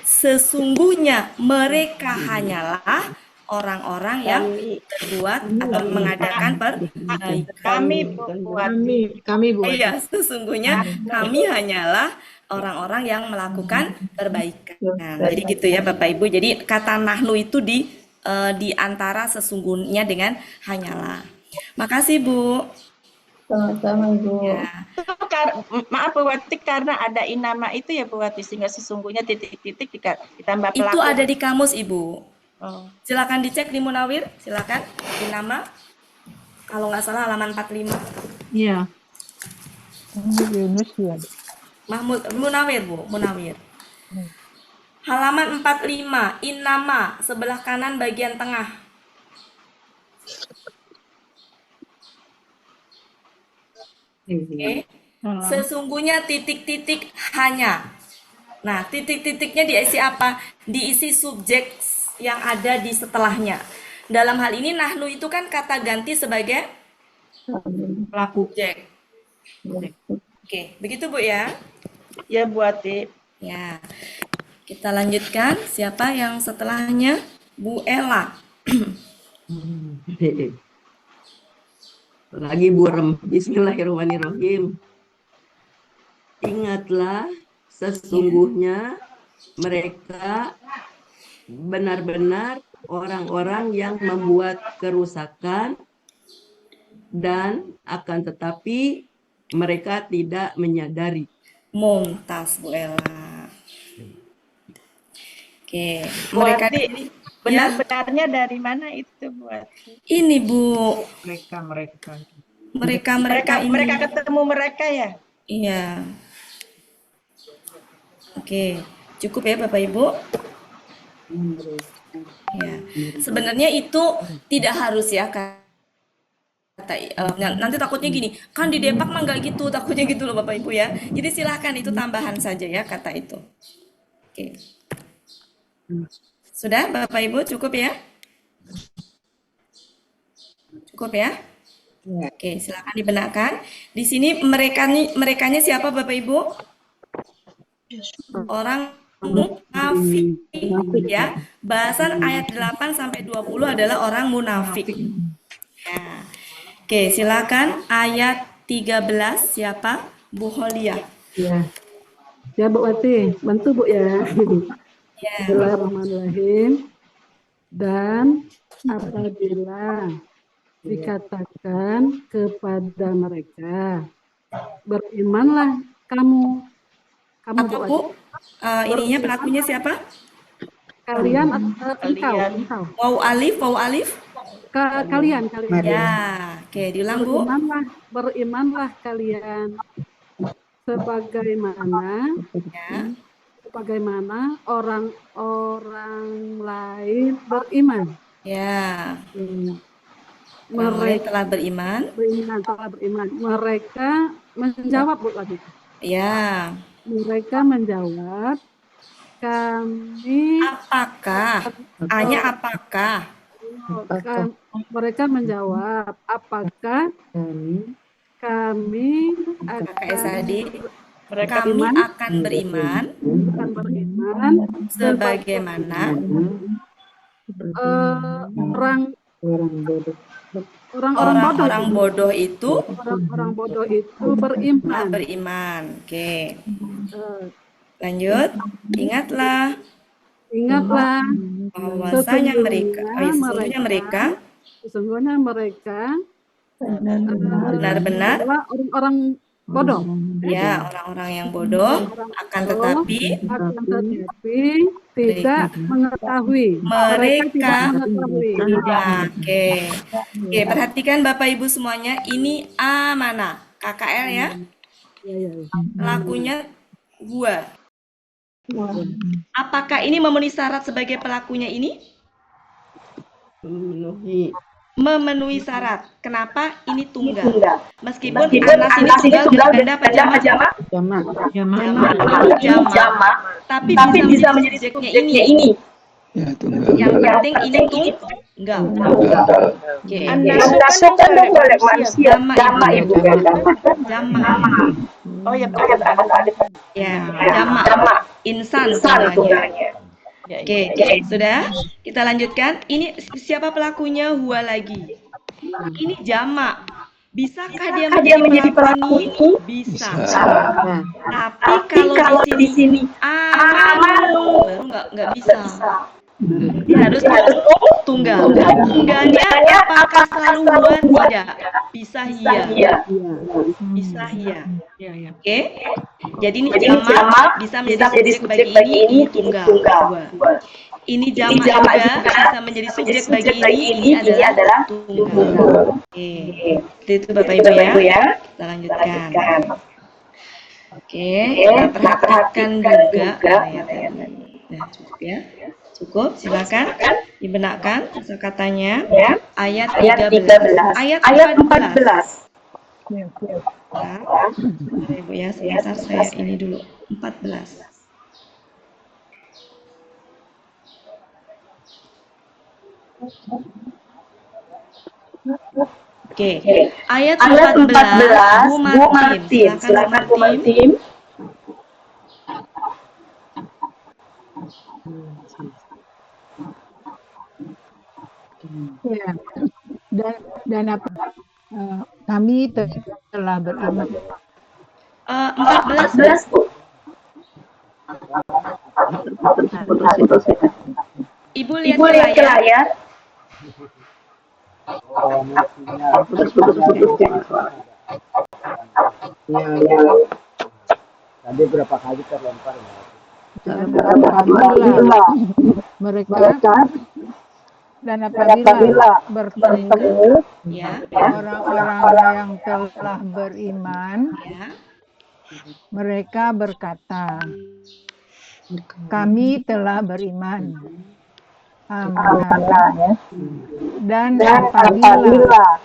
sesungguhnya mereka hanyalah orang-orang yang berbuat atau mengadakan perbaikan. Kami buat. Iya, sesungguhnya kami hanyalah orang-orang yang melakukan perbaikan. Nah, jadi gitu ya Bapak Ibu. Jadi kata nahnu itu di antara sesungguhnya dengan hanyalah. Makasih Bu. Sama-sama Ibu. Ya. Maaf Bu Wati, karena ada inama itu ya Bu Wati, sehingga sesungguhnya titik-titik ditambah pelaku. Itu ada di kamus Ibu. Oh. Silakan dicek di Munawir, silakan inama. Kalau nggak salah halaman 45. Iya. Munawir Bu, Munawir. Halaman 45, inama sebelah kanan bagian tengah. Oke. Sesungguhnya titik-titik hanya. Nah, titik-titiknya diisi apa? Diisi subjek yang ada di setelahnya. Dalam hal ini nahnu itu kan kata ganti sebagai Pelaku. subjek. Oke, begitu Bu ya. Ya Bu Ati. Ya, kita lanjutkan. Siapa yang setelahnya? Bu Ella. Lagi burem. Bismillahirrahmanirrahim. Ingatlah sesungguhnya mereka benar-benar orang-orang yang membuat kerusakan dan akan tetapi mereka tidak menyadari. Mumtaz Bu Ella. Oke, Bu mereka Ati, ini benar-benarnya dari mana itu Bu Ati? ini Bu. Mereka. Mereka ketemu mereka ya? Iya. Oke, cukup ya Bapak Ibu. Ya, sebenarnya itu tidak harus ya kata nanti takutnya gini, kan di Depak mah nggak gitu, takutnya gitu loh Bapak Ibu ya. Jadi silahkan itu tambahan saja ya kata itu. Oke. Sudah Bapak Ibu cukup ya? Cukup ya? Oke, silakan dibenarkan. Di sini merekanya siapa Bapak Ibu? Orang munafik ya. Bahasan ayat 8 sampai 20 adalah orang munafik. Ya. Oke, silakan ayat 13 siapa? Bu Holia. Ya. Ya Bu Wati, bantu Bu ya. Ya. Bismillahirrahmanirrahim. Dan apabila dikatakan kepada mereka, berimanlah kamu. Apa Bu? Ininya pelakunya siapa? Kalian engkau. Waw alif. Kalian. Ya, oke, diulang Bu. Berimanlah kalian sebagaimana orang-orang lain beriman. Ya. Mereka telah beriman. Mereka menjawab Bu lagi. Ya. Mereka menjawab, kami. Apakah? Hanya apakah? Mereka menjawab, apakah kami akan beriman sebagaimana orang bodoh itu beriman. Oke. Lanjut. Ingatlah bahwasanya sesungguhnya mereka benar-benar orang-orang bodoh. Ya, orang-orang yang bodoh akan tetapi tidak mengetahui. Mereka tidak. Oke, perhatikan Bapak Ibu semuanya, ini amanah. KKL ya. Pelakunya gua. Apakah ini memenuhi syarat sebagai pelakunya ini? Memenuhi syarat. Kenapa ini tunggal? Meskipun anas ini tunggal ganda apa jamak? Jamak. Tapi bisa menjadi subjeknya ini. Ya, tunggal. Yang penting ini tunggal. Oke. Anas kan oleh manusia. Jamak Ibu. Jamak. Oh ya, ya, jamak. Insan tunggalnya. Oke, sudah. Kita lanjutkan. Ini siapa pelakunya? Huwa lagi. Ini jamak. Bisakah dia menjadi pelaku ini? Bisa. Tapi kalau di sini amanu baru nggak bisa. Harus tunggal. Tunggalnya apakah selalu huwa? Tidak. Bisa hia. Bisa hia. Oke. Jadi ini jamak bisa menjadi subjek bagi ini tunggal. Ini jamak juga bisa menjadi subjek bagi ini adalah tunggal. Oke. Itu Bapak Ibu ya. Kita lanjutkan. Oke, kita perhatikan juga ayat-ayatnya. Nah, cukup ya. Cukup, silakan dibenarkan kata-katanya. Ayat 13. Ayat 14. Ibu ya, sebentar saya ini dulu. 14. Oke. Ayat 14, Bu Martin. Silakan Bu Martin. Ya, dan apa kami telah beriman. 14, Bu. Ibu lihat ke layar. Tadi berapa kali terlempar ya? Dan apabila bertemu orang-orang yang telah beriman, mereka berkata, kami telah beriman. Amanah. Dan apabila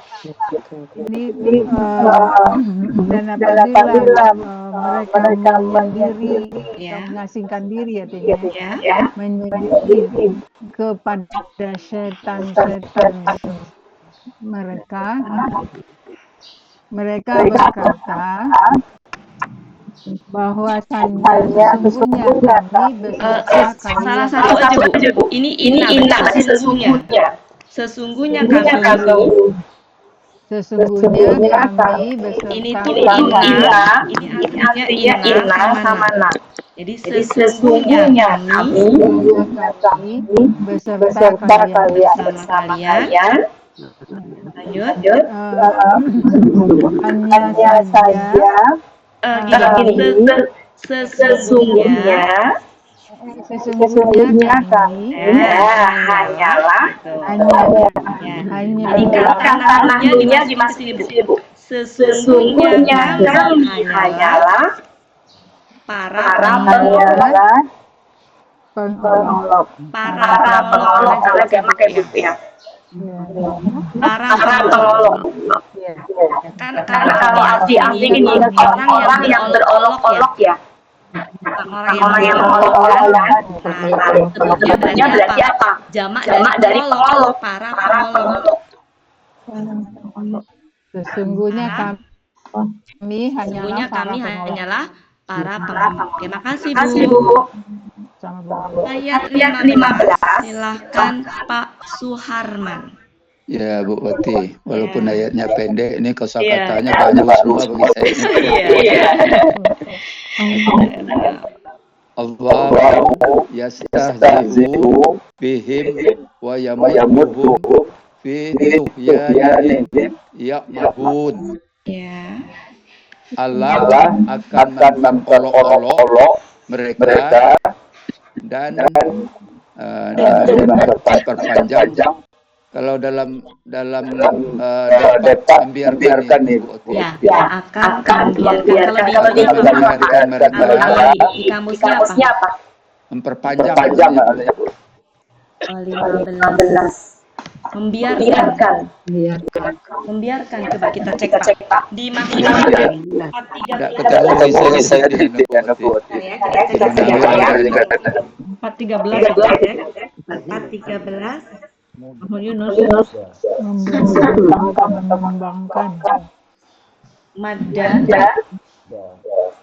mereka menyendiri, mengasingkan diri menyendiri kepada setan-setan mereka berkata bahwa sesungguhnya kami beserta salah satu aja Bu. Ini inna sesungguhnya. Sesungguhnya kami beserta ini tuh inna. Ini artinya inna sama na. Jadi sesungguhnya kami beserta bersama kalian. Lanjut. Hanya saja sesungguhnya kami hanyalah karena nahnya dimasukin sini Bu. Sesungguhnya kami hanyalah para penolong karena jamak ya Bu ya. Para penolong. Kalau di asing ini orang yang berolok-olok ya. Orang yang mengolok-olok. Sebetulnya berarti apa? Jamak dari pengolok, para pengolok. Sesungguhnya kami hanyalah para pengolok. Terima kasih Bu. Ayat 15. Silahkan Pak Suharman. Ya Bu Wati, walaupun ayatnya pendek, ini kosakatanya banyak semua bagi saya. Allah yastahzi'u bihim wa yamuduhum fi tughyanihim ya'mahun. Allah akan memperolok-olok mereka dan diperpanjang. Kalau dalam membiarkan itu akan membiarkan. Kalau di kamusnya apa? Memperpanjang. 15. Membiarkan. Coba kita cek Pak. Di maksudnya 413. Yunus mengembangkan madda.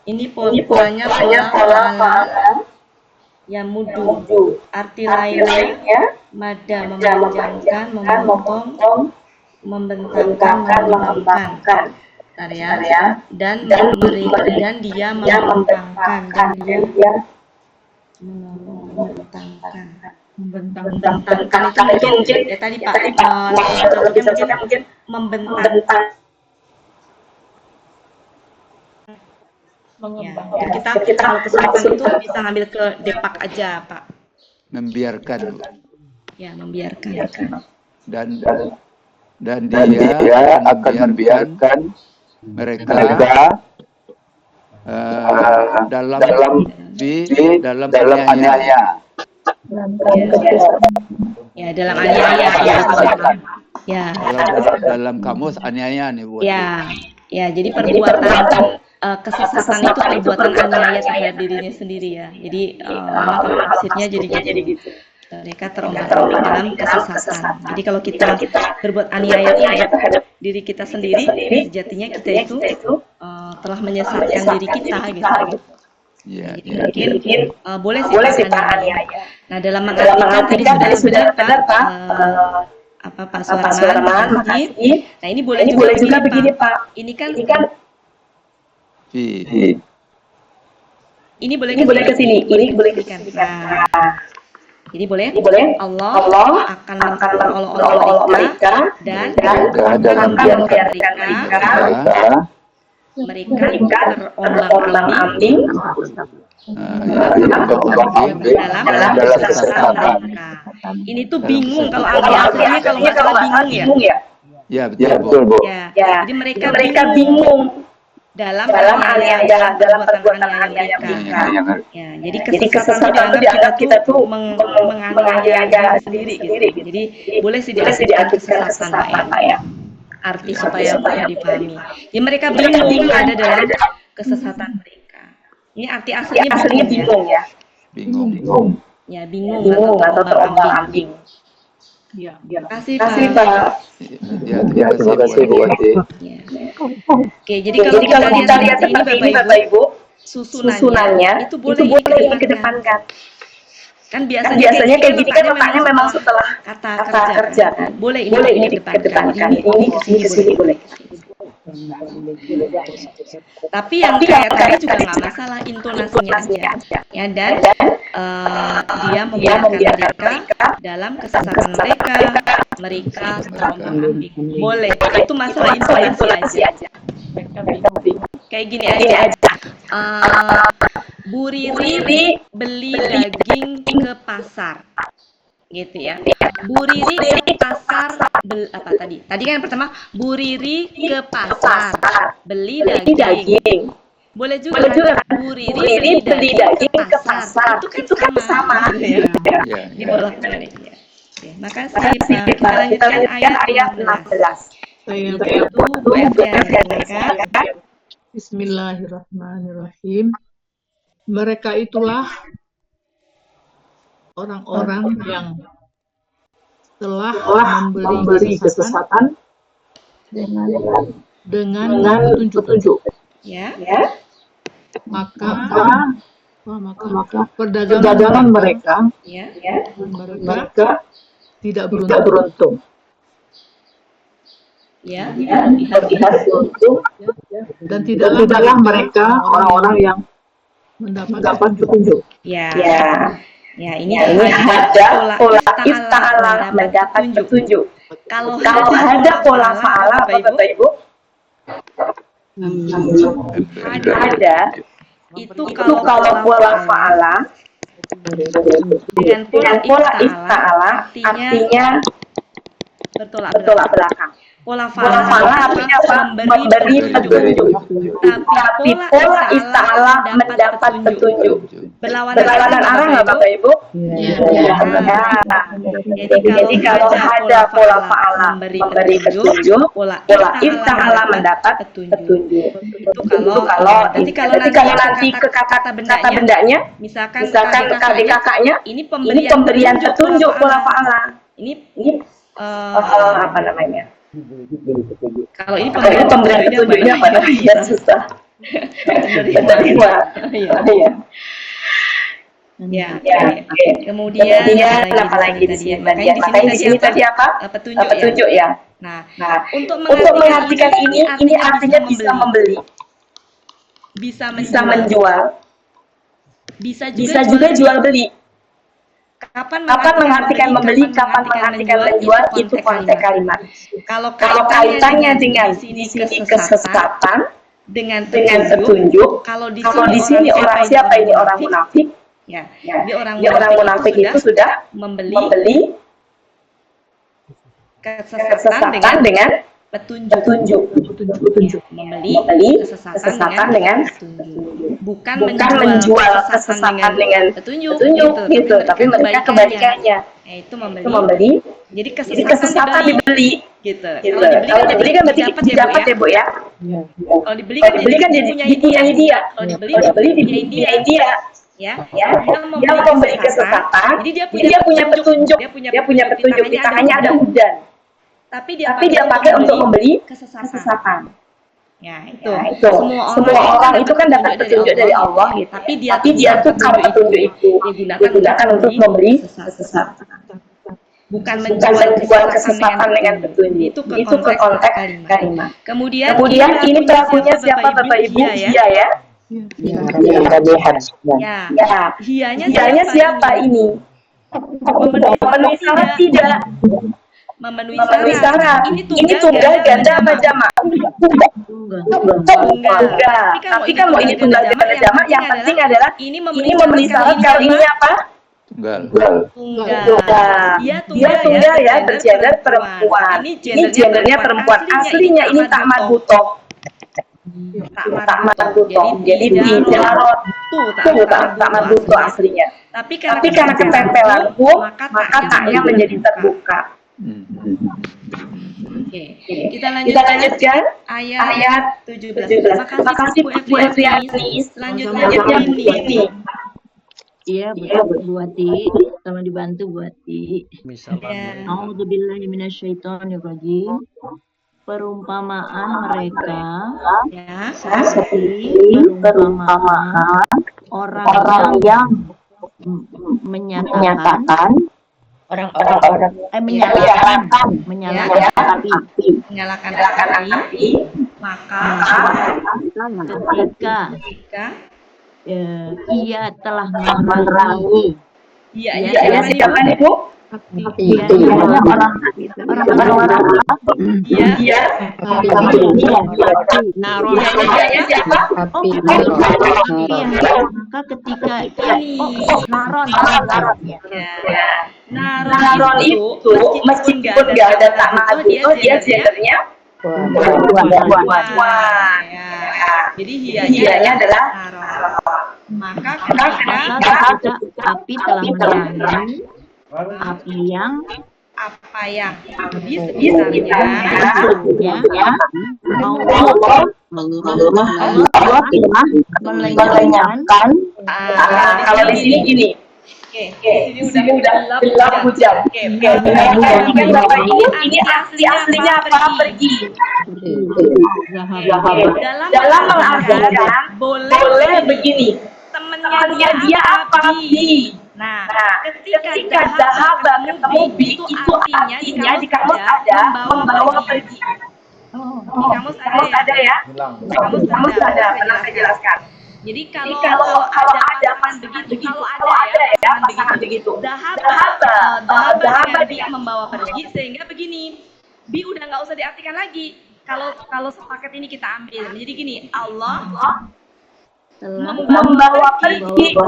Ini polanya pola yang mudu. Arti lainnya madda memanjangkan, memotong, membentangkan, melambangkan. Dan dia membentangkan membentangkan itu mungkin ya tadi Pak contohnya mungkin membentang. Ya, kita kalau kesulitan itu bisa ngambil ke depak aja Pak. Membiarkan. Ya, membiarkan. Dan dia akan membiarkan mereka dalam aniaya. Ya, dalam aniaya. Ya. Dalam kamus aniaya nih Bu. Ya, jadi perbuatan kesesatan itu perbuatan aniaya terhadap dirinya sendiri ya. Jadi kalau tafsirnya jadi gitu. mereka terombang-ambing dalam kesesatan. Jadi kalau kita berbuat aniaya terhadap diri kita sendiri, sejatinya kita itu telah menyesatkan diri kita gitu. Jadi mungkin boleh sih Pak aniaya. Nah, dalam mengartikan tadi sudah benar Pak Pak Suarman, makasih. Nah, ini boleh juga begini Pak. Ini kan ini boleh ke sini, ini boleh ke sini. Nah, jadi boleh Allah akan mengolok-olok mereka dan membiarkan mereka terombang-ambing dalam kesesatan mereka. Ini tuh bingung kalau aslinya kalau nggak salah bingung ya. Ya betul Bu. Ya. Jadi mereka bingung dalam perbuatan aniaya mereka. Ya, jadi kesesatan itu dianggap kita tuh menganiaya sendiri gitu. Jadi boleh sih diartikan kesesatan Pak ya. Arti supaya dipahami. Ya mereka bingung ada dalam kesesatan mereka. Ini arti aslinya bingung ya. Bingung. Ya, bingung atau terombang-ambing. Ya. Terima kasih Pak. Ya, terima kasih Bu Wati. Oke, jadi kalau kita lihat seperti ini Bapak Ibu, susunannya itu boleh dikedepankan. Kan biasanya kayak gini kan letaknya memang setelah kata kerja kan. Boleh ini dikedepankan. Ini ke sini boleh. Tapi yang kayak tadi juga nggak masalah, intonasinya aja. Ya, dan dia membiarkan mereka dalam kesesatan mereka terombang-ambing. Boleh. Itu masalah intonasi aja. Kayak gini aja. Bu Riri beli daging ke pasar, gitu ya. Bu Riri ke pasar apa tadi? Tadi kan yang pertama, Bu Riri ke pasar beli daging. Boleh juga Bu Riri beli daging ke pasar. Itu kan sama. Ya. Dibolak-balik ya. Oke, makasih Pak. Kita lanjutkan ayat 16. Itu Bu F. Bismillahirrahmanirrahim. Mereka itulah orang-orang yang telah memberi kesesatan dengan petunjuk. Ya. Maka perdagangan mereka tidak beruntung. Ya. Dan tidaklah mereka orang-orang yang mendapat petunjuk. Ya, ini ada pola ista'alah mendapat petunjuk. Kalau ada pola fa'alah Bapak Ibu? Ada. Itu kalau pola fa'alah dengan pola ista'alah artinya bertolak belakang. Pola fa'alah artinya apa? Memberi petunjuk. Tapi pola ista'alah mendapat petunjuk. Berlawanan arah nggak Bapak Ibu? Jadi kalau ada pola fa'alah memberi petunjuk, pola ista'alah mendapat petunjuk. Itu kalau nanti ke kata bendanya, misalkan ke kakaknya, ini pemberian petunjuk pola fa'alah. Ini apa namanya? Kalau ini pemberian petunjuknya apa namanya? Susah. Ya. Kemudian apa lagi di sini? Makanya di sini tadi apa? Petunjuk ya. Nah, untuk mengartikan ini artinya bisa membeli, bisa menjual, bisa juga jual beli. Kapan mengartikan membeli, kapan mengartikan menjual, itu konteks kalimat. Kalau kaitannya dengan di sini kesesatan dengan petunjuk, kalau di sini orang siapa ini orang munafik, ya, orang munafik itu sudah membeli kesesatan dengan petunjuk. Membeli kesesatan dengan petunjuk. Bukan menjual kesesatan dengan petunjuk gitu. Tapi mereka kebalikannya. Itu membeli. Jadi kesesatan dibeli gitu. Kalau dibeli kan berarti didapat ya Bu ya. Kalau dibeli kan jadi punya dia. Kalau dibeli dia. Dia memberi kesesatan. Jadi dia punya petunjuk. Dia punya petunjuk di tangannya ada hujan. Tapi dia pakai untuk membeli kesesatan. Ya, itu. Semua orang itu kan dapat petunjuk dari Allah gitu. Tapi dia tukar petunjuk itu digunakan untuk membeli kesesatan. Bukan menjual kesesatan dengan petunjuk. Itu ke konteks kalimat. Kemudian ini pelakunya siapa Bapak Ibu? Hia ya. Hianya siapa ini? Memenuhi syarat tidak? Memenuhi syarat. Ini tunggal, ganda apa jamak? Tunggal. Tapi kalau ini tunggal ganda jamak, yang penting adalah ini memenuhi syarat. Kalau ini apa? Tunggal. Dia tunggal ya, bergender perempuan. Ini gendernya perempuan. Aslinya ini tak marbutoh. Tak marbutoh. Jadi bijarot. Tak marbutoh aslinya. Tapi karena ketempelan maka taknya menjadi terbuka. Kita lanjutkan ayat 17. Terima kasih Bu Eviani. Selanjutnya ini. Iya, Bu Ati. Sama dibantu Bu Ati. A'udzubillahi minasyaitonirrajim. Perumpamaan mereka seperti perumpamaan orang yang menyatakan menyalakan api, maka ketika ia telah menerangi. Siapa Ibu? Maka ketika Naron itu meskipun nggak ada tak marbutoh, dia gendernya perempuan. Jadi hianya adalah maka ketika api telah menerangi api yang di sekitarnya melenyapkan. Kalau di sini gini. Di sini udah gelap hujan. Perhatikan Bapak Ibu, ini aslinya apa? Pergi. Dalam mengartikan boleh begini. Temannya dia apa? Bi. Nah, ketika Zahaba ketemu Bi, itu artinya di kamus ada membawa pergi. Di kamus ada ya? Di kamus ada, pernah saya jelaskan. Jadi kalau ada pasangan begitu, kalau ada ya pasangan begitu. Dahaba Bi membawa pergi, sehingga begini. Bi udah nggak usah diartikan lagi. Kalau sepaket ini kita ambil. Jadi gini, Allah membawa pergi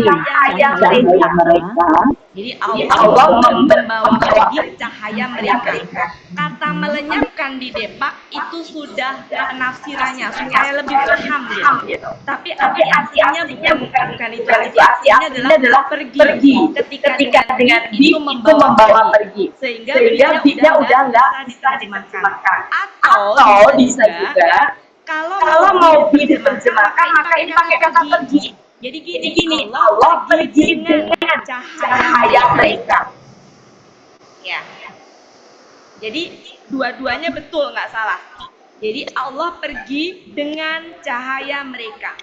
cahaya mereka. Jadi Allah membawa pergi cahaya mereka. Kata melenyapkan di Depak itu sudah penafsirannya supaya lebih paham gitu. Tapi artinya bukan itu. Artinya adalah pergi. Ketika dengan itu membawa pergi. Sehingga bi-nya udah nggak bisa diterjemahkan. Atau bisa juga kalau mau diterjemahkan maka ini pakai kata pergi. Jadi gini, Allah pergi dengan cahaya mereka. Ya. Jadi dua-duanya betul, nggak salah. Jadi Allah pergi dengan cahaya mereka.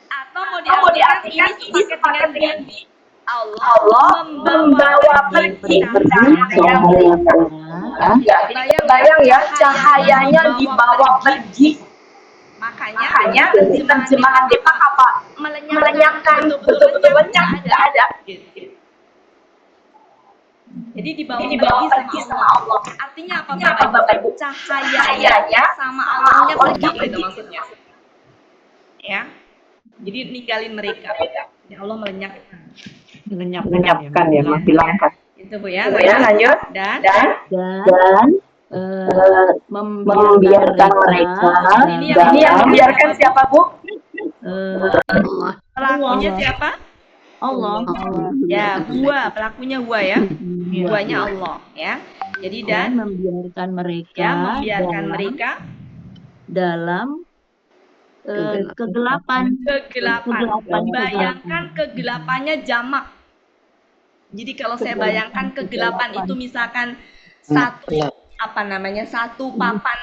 Atau mau diartikan ini sepaket dengan Allah membawa pergi cahaya mereka. Bayang ya, cahayanya dibawa pergi. Makanya terjemahan Depak apa? Melenyapkan, betul-betul lenyap, nggak ada. Jadi dibawa pergi sama Allah. Artinya apa Bapak Ibu? Cahayanya sama Allahnya pergi gitu maksudnya. Ya. Jadi ninggalin mereka. Ya Allah Melenyapkan ya, menghilangkan. Itu Bu ya. Lanjut. Dan membiarkan mereka. Ini yang membiarkan siapa Bu? Pelakunya siapa? Allah. Ya, pelakunya Huwa ya. Huwanya Allah ya. Jadi dan membiarkan mereka mereka dalam Kegelapan. Kegelapan. Bayangkan kegelapannya jamak. Jadi kalau saya bayangkan kegelapan itu misalkan satu satu papan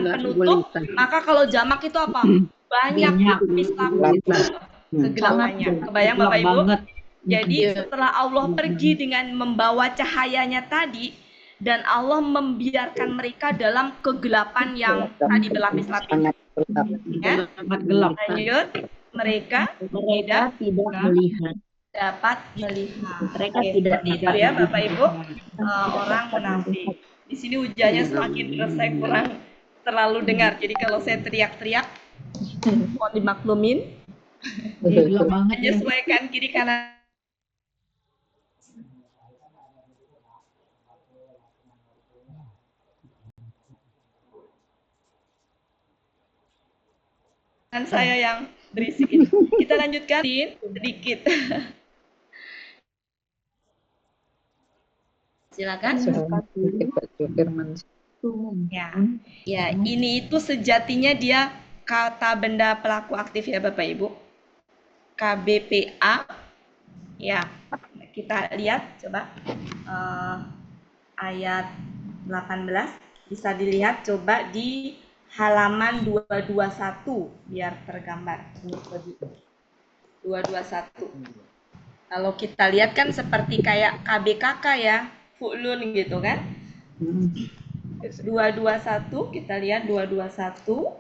penutup, maka kalau jamak itu apa? Banyak lapis-lapis kegelapannya. Kebayang Bapak Ibu? Jadi setelah Allah pergi dengan membawa cahayanya tadi, dan Allah membiarkan mereka dalam kegelapan yang tadi berlapis-lapis. Ya? Lanjut, mereka tidak melihat. dapat melihat. Mereka Oke, tidak seperti itu dapat ya Bapak Ibu, orang munafik. Di sini hujannya semakin deras, saya kurang terlalu dengar. Jadi kalau saya teriak-teriak, mohon dimaklumin. Menyesuaikan kiri kanan. Dan saya yang berisik ini. Kita lanjutkan sedikit. Silakan. Ya, ini itu sejatinya dia kata benda pelaku aktif ya Bapak Ibu. KBPA. Ya, kita lihat coba ayat 18 bisa dilihat coba di halaman 221 biar tergambar. 221. Kalau kita lihat kan seperti kayak KBKK ya, fu'lun gitu kan. 221 kita lihat 221.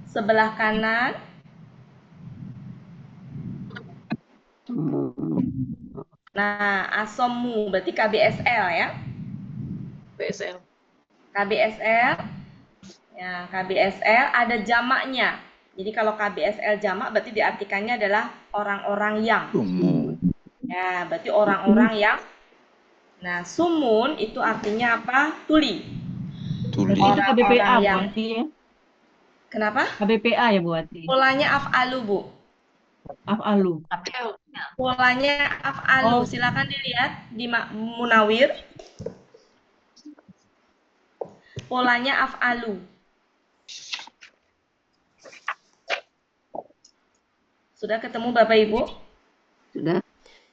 Sebelah kanan. Nah, asomu berarti KBSL ya. KBSL. Ya, KBSL ada jamaknya. Jadi kalau KBSL jamak berarti diartikannya adalah orang-orang yang. Ya, berarti orang-orang yang. Nah, sumun itu artinya apa? Tuli. Itu KBPA berarti ya. Kenapa? KBPA ya berarti. Polanya af'alu, Bu. Af'alu. Polanya af'alu. Silakan dilihat di Munawir. Polanya af'alu. Sudah ketemu Bapak Ibu? Sudah.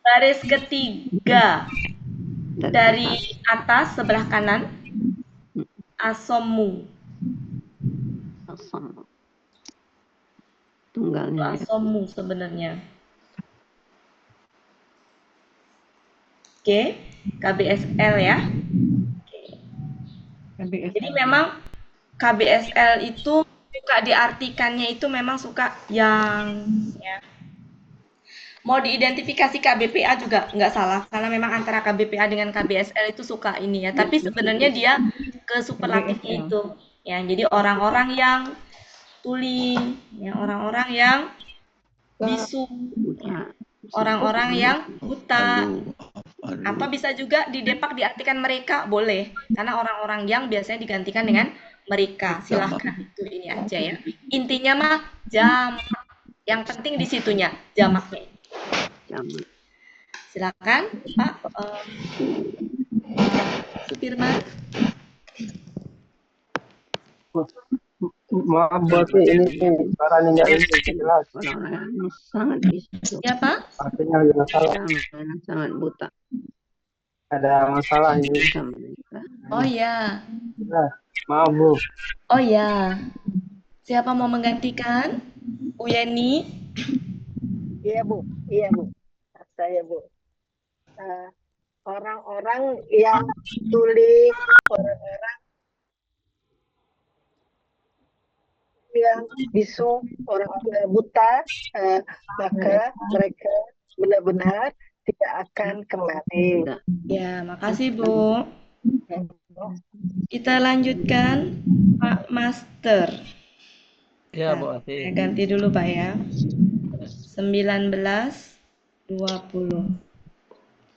Baris ketiga dari atas sebelah kanan. Asomu. Tunggalnya. Asomu sebenarnya. Oke, KBSL ya. Jadi memang KBSL itu suka diartikannya itu memang suka yang ya. Mau diidentifikasi KBPA juga nggak salah karena memang antara KBPA dengan KBSL itu suka ini ya. Tapi sebenarnya dia ke superlatifnya itu ya. Jadi orang-orang yang tuli, ya orang-orang yang bisu, ya. Orang-orang yang buta. Apa bisa juga di Depak diartikan mereka? Boleh. Karena orang-orang yang biasanya digantikan dengan mereka. Silahkan itu ini aja ya. Intinya mah jamak. Yang penting di situnya jamaknya. Silakan Pak Supirman. Maaf berarti ini suaranya jelas. Sangat bisu. Ya Pak? Artinya ada masalah. Sangat buta. Ada masalah ini. Oh ya. Maaf Bu. Oh ya. Siapa mau menggantikan? Uyeni? Iya Bu. Saya Bu. Orang-orang yang tuli, orang-orang yang bisu, orang-orang buta, maka mereka benar-benar tidak akan kembali. Ya, makasih Bu. Kita lanjutkan Pak Master. Ya, Bu Ati. Saya ganti dulu Pak ya. 19, 20.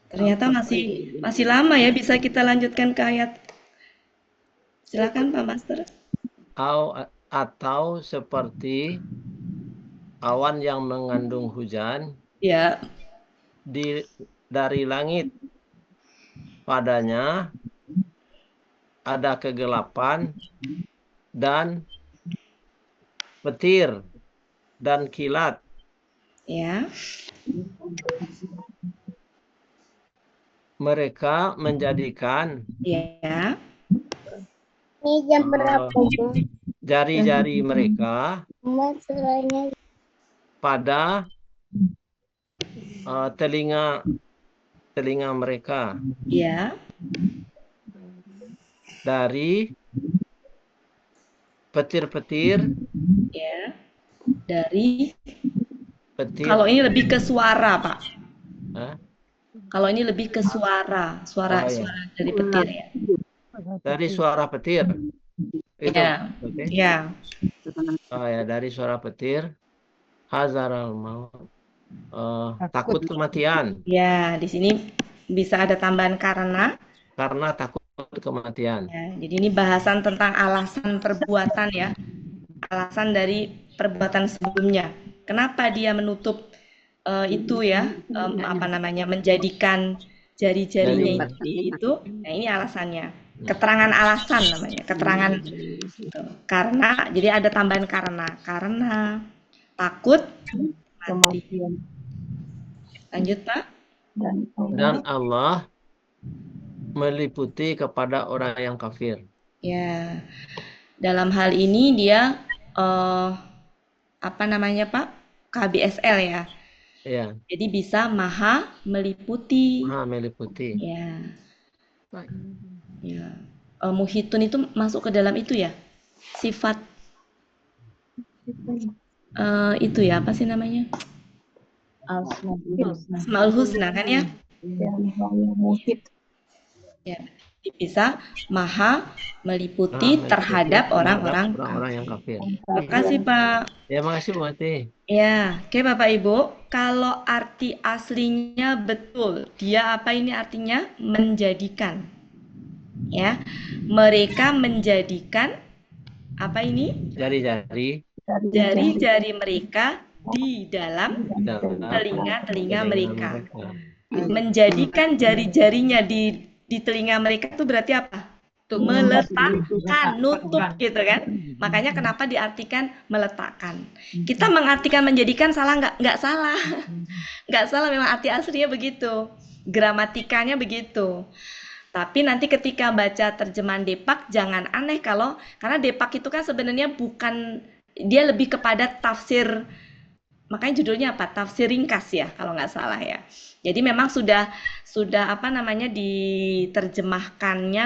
Ternyata masih lama ya, bisa kita lanjutkan ke ayat. Silakan Pak Master. Atau seperti awan yang mengandung hujan. Ya. dari langit. Padanya ada kegelapan dan petir dan kilat. Ya. Mereka menjadikan Ya. Ini jam berapa? jari-jari mereka pada telinga mereka. Ya. Dari petir-petir. Ya. Dari petir. Kalau ini lebih ke suara, Pak. Hah? Kalau ini lebih ke suara Oh, iya. dari petir ya. Dari suara petir. Itu. Ya. Okay. Ya. Oh ya, dari suara petir. Hazaral maut. Takut kematian. Ya, di sini bisa ada tambahan karena takut kematian. Ya, jadi ini bahasan tentang alasan perbuatan ya. Alasan dari perbuatan sebelumnya. Kenapa dia menutup itu ya, menjadikan jari-jarinya itu. Nah, ini alasannya. Keterangan alasan namanya. Keterangan karena, jadi ada tambahan karena takut mati. Lanjut, Pak. Dan Allah meliputi kepada orang yang kafir. Ya, dalam hal ini dia Pak? KBSL ya. Ya. Jadi bisa maha meliputi. Maha meliputi. Ya. Ya. Muhitun itu masuk ke dalam itu ya. Sifat itu ya, apa sih namanya? Asmaul Husna kan ya? Ya, bisa maha meliputi terhadap orang-orang yang kafir. Terima kasih, Pak. Ya, makasih Bu Ati. Ya, oke Bapak Ibu, kalau arti aslinya betul, dia apa ini artinya? Menjadikan. Ya. Mereka menjadikan apa ini? Jari-jari mereka di dalam telinga-telinga mereka. Menjadikan jari-jarinya di telinga mereka itu berarti apa? Tuh, meletakkan, nutup gitu kan. Makanya kenapa diartikan meletakkan. Kita mengartikan menjadikan salah nggak? Nggak salah. Nggak salah, memang arti aslinya begitu. Gramatikanya begitu. Tapi nanti ketika baca terjemahan Depak jangan aneh karena Depak itu kan sebenarnya bukan, dia lebih kepada tafsir. Makanya judulnya apa? Tafsir ringkas ya kalau nggak salah ya. Jadi memang sudah diterjemahkannya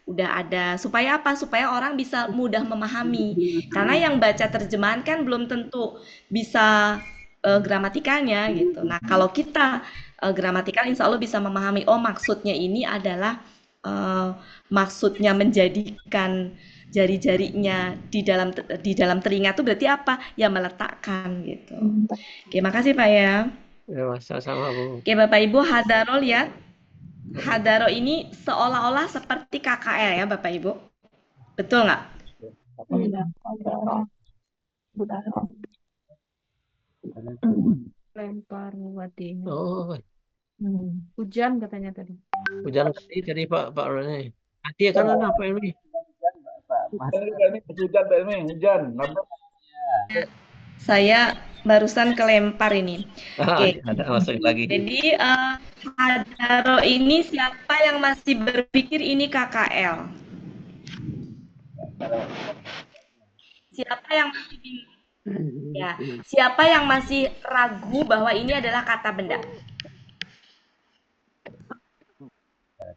udah ada supaya apa? Supaya orang bisa mudah memahami. Karena yang baca terjemahan kan belum tentu bisa gramatikanya gitu. Nah, kalau kita gramatikal insya Allah bisa memahami, oh maksudnya ini adalah maksudnya menjadikan jari-jarinya di dalam telinga itu berarti apa? Ya meletakkan gitu. Oke, makasih Pak ya. Ya, sama-sama Bu. Oke, Bapak Ibu, hadaro lihat. Hadaro ini seolah-olah seperti KKL ya Bapak Ibu. Betul nggak? Lempar Wati. Oh. Hujan katanya tadi. Hujan tadi Pak Roni. Hati kan apa ini? Hujan. Saya barusan kelempar ini. Oke. Ada masuk lagi. Jadi hadaro ini siapa yang masih berpikir ini KKL? Siapa yang masih bingung? Ya, siapa yang masih ragu bahwa ini adalah kata benda?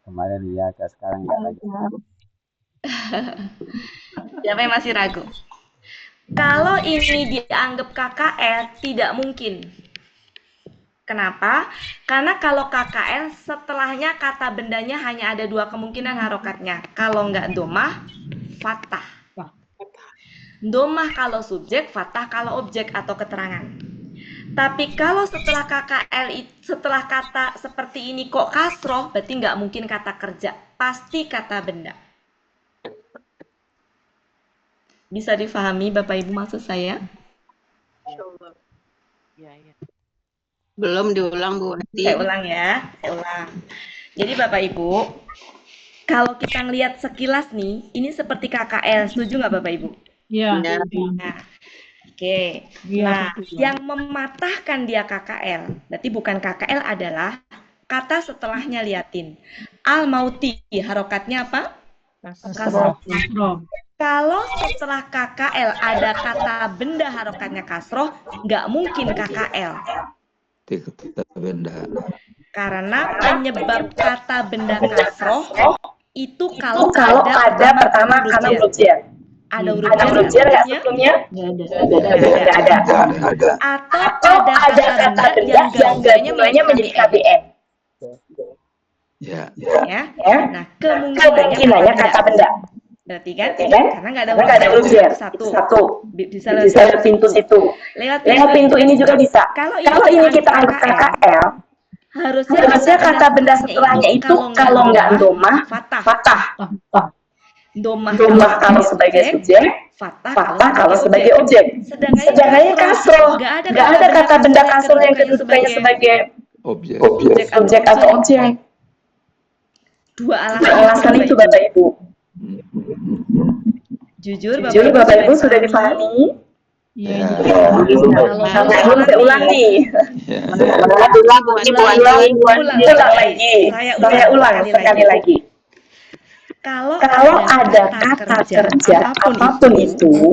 Kemarin iya, sekarang nggak lagi. Siapa yang masih ragu? Kalau ini dianggap KKL, tidak mungkin. Kenapa? Karena kalau KKL, setelahnya kata bendanya hanya ada dua kemungkinan harokatnya. Kalau nggak domah, fathah. Domah kalau subjek, fathah kalau objek atau keterangan. Tapi kalau setelah KKL, setelah kata seperti ini kok kasroh, berarti nggak mungkin kata kerja. Pasti kata benda. Bisa difahami Bapak Ibu maksud saya? Belum diulang Bu Wati. Saya ulang ya, saya ulang. Jadi Bapak Ibu, kalau kita ngelihat sekilas nih, ini seperti KKL, setuju nggak Bapak Ibu? Iya. Nah, oke. Nah, yang mematahkan dia KKL, berarti bukan KKL adalah kata setelahnya, liatin. Al-mauti, harokatnya apa? Kasroh. Kalau setelah KKL ada kata benda harokatnya kasroh, nggak mungkin KKL. Kata benda. Karena penyebab kata benda kasroh itu kalau ada pertama karena huruf jar. Ada huruf jar nggak sebelumnya? Nggak ada. Atau ada kata benda yang gabungannya menjadi KBM. Ya. Nah, kemungkinannya kata benda. Berarti kan? Karena nggak ada huruf jar. Satu. Bisa lewat pintu situ. Lewat pintu ini juga bisa. Kalau ini kita anggap KKL, harusnya kata benda setelahnya itu kalau nggak domah, fatah. Domah kalau sebagai subjek, fatah kalau sebagai objek. Sedangkan kasroh, nggak ada kata benda kasroh yang kedudukannya sebagai objek atau objek. Dua alasan itu Bapak Ibu. Jujur Bapak Ibu sudah dipahami? Iya. Kalau saya ulang nih. Ulang lagi. Saya ulang sekali lagi. Kalau ada kata kerja apapun itu,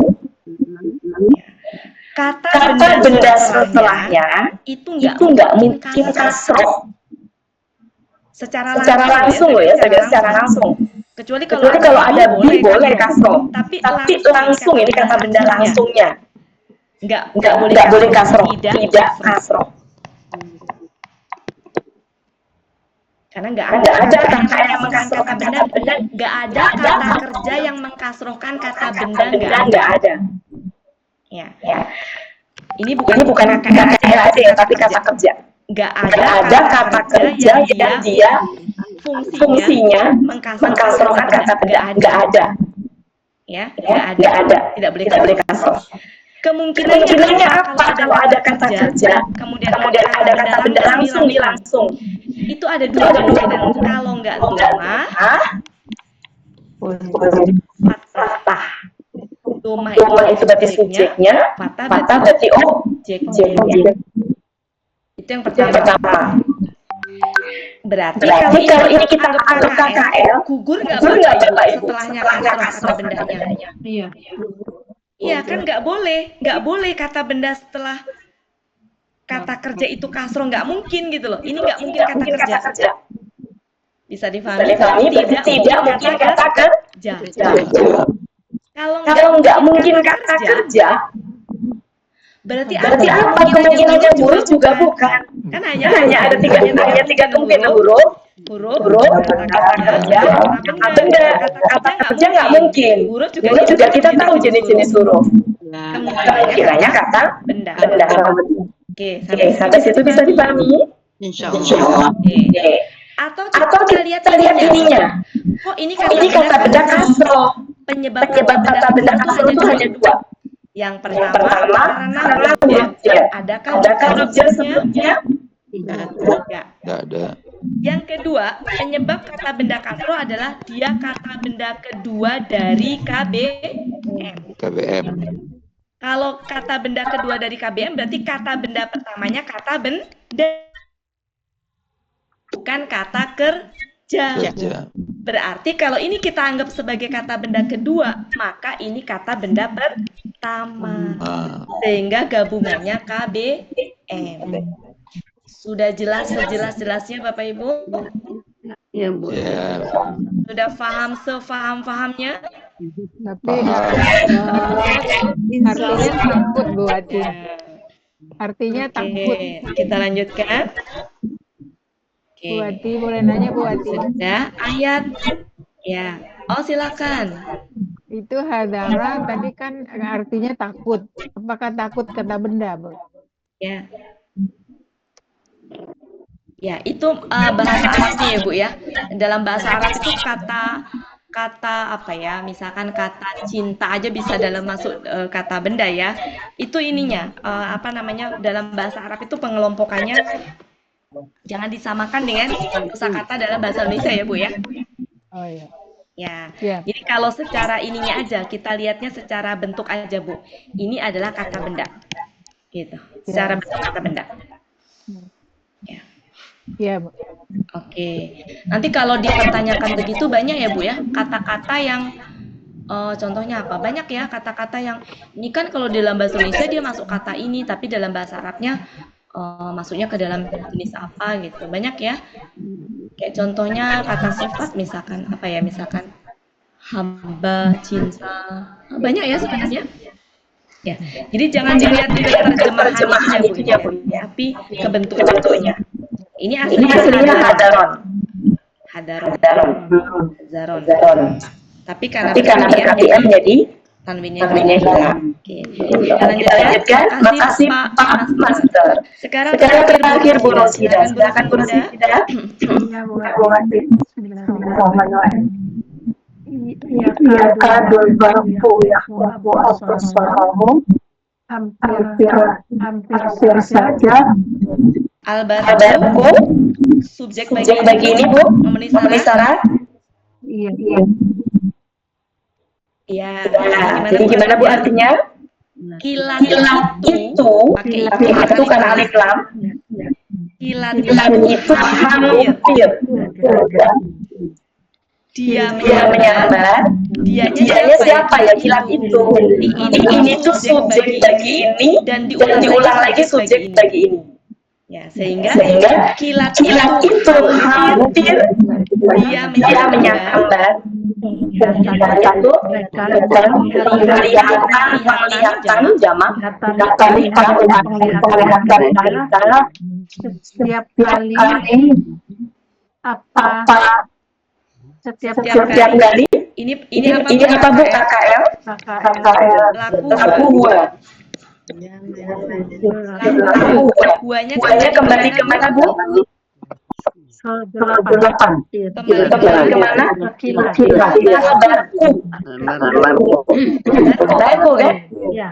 kata benda setelahnya itu nggak mungkin kasroh. Secara langsung loh ya, secara langsung. Kecuali kalau ada bi boleh kasroh. Tapi langsung ini kata benda langsungnya. Nggak boleh kasroh, tidak kasroh. Karena nggak ada kata yang mengkasrohkan kata benda, nggak ada kata kerja yang mengkasrohkan kata benda, nggak ada. Ya. Ini bukan KKL aja ya, tapi kata kerja. Nggak ada kata kerja yang dia fungsinya mengkasrohkan kata benda, nggak ada. Ya, nggak ada. Tidak boleh kasroh. Kemungkinannya apa kalau ada kata kerja, kemudian ada kata benda langsung. Itu ada dua kemungkinan. Kalau nggak domah, fatah. Domah itu berarti subjeknya, fatah berarti objeknya. Itu yang pertama. Berarti kalau ini kita anggap KKL, gugur nggak Bapak Ibu setelahnya kasroh kata bendanya? Iya. Iya kan nggak boleh kata benda setelah kata kerja itu kasroh, nggak mungkin gitu loh. Ini nggak mungkin kata kerja. Bisa difahami? Tidak mungkin kata kerja. Kalau nggak mungkin kata kerja, berarti apa kemungkinannya huruf juga bukan? Kan hanya ada tiga kemungkinan huruf, kata kerja, kata kerja nggak mungkin. Huruf juga kita tahu jenis-jenis huruf. Kemungkinannya kata benda. Oke, sampai situ bisa dipahami? Insya Allah. Atau kita lihat ininya. Oh, ini kata benda kasroh. Penyebab kata benda kasroh itu hanya dua. Yang pertama karena huruf jar. Adakah huruf jar sebelumnya? Tidak ada. Yang kedua, penyebab kata benda kasroh adalah dia kata benda kedua dari KBM. Kalau kata benda kedua dari KBM berarti kata benda pertamanya kata benda, bukan kata kerja. Berarti kalau ini kita anggap sebagai kata benda kedua, maka ini kata benda pertama. Sehingga gabungannya KBM. Sudah jelas sejelas-jelasnya Bapak Ibu? Ya, Bu. Sudah paham sefaham-fahamnya? Tapi artinya takut Bu Wati. Artinya takut. Kita lanjutkan. Bu Wati, boleh nanya Bu Wati? Sudah ayat. Ya. Oh silakan. Itu hadara tadi kan artinya takut. Apakah takut kata benda, Bu? Ya. Ya, itu bahasa Arabnya ya Bu ya. Dalam bahasa Arab itu kata kata apa ya, misalkan kata cinta aja bisa dalam masuk kata benda ya. Itu ininya apa namanya, dalam bahasa Arab itu pengelompokannya jangan disamakan dengan kosakata dalam bahasa Indonesia ya Bu ya. Oh iya. Ya. Ya. Jadi kalau secara ininya aja, kita lihatnya secara bentuk aja Bu. Ini adalah kata benda. Gitu. Secara bentuk kata benda. Ya. Iya, Bu. Oke. Nanti kalau dipertanyakan begitu banyak ya Bu ya, kata-kata yang contohnya apa? Banyak ya kata-kata yang ini kan kalau dalam bahasa Indonesia dia masuk kata ini, tapi dalam bahasa Arabnya masuknya ke dalam jenis apa gitu. Banyak ya. Kayak contohnya kata sifat misalkan apa ya? Misalkan hamba, cinta. Banyak ya sebenarnya. Ya. Jadi jangan dilihat ke terjemahan itu ya Bu, tapi ke bentuknya. Ini aslinya hadaron. Tapi karena berarti M jadi tanwinnya hilang. Oke. Kita lanjutkan. Makasih Pak Master. Sekarang terakhir Bu Rosida. Silakan Bu Rosida. Ya, Bu Wati. Bismillahirrahmanirrahim. Iya kadul bangku ya wabu absarahu hampir saja Albarku subjek bagi ini Bu memenuhi syarat. Iya. Iya. Jadi gimana Bu artinya? Kilat itu pakai itu kan alif lam. Kilat itu hampir. Dia menyambar. Dianya siapa ya kilat itu? Ini tuh subjek bagi ini dan diulang lagi subjek bagi ini. Ya, sehingga kilat itu hampir dia menyambar. Itu penglihatan jamak setiap kali setiap kali ini apa Bu? KKL laku buahnya kembali kemana Bu? Kembali kemana? Barku kan? Ya.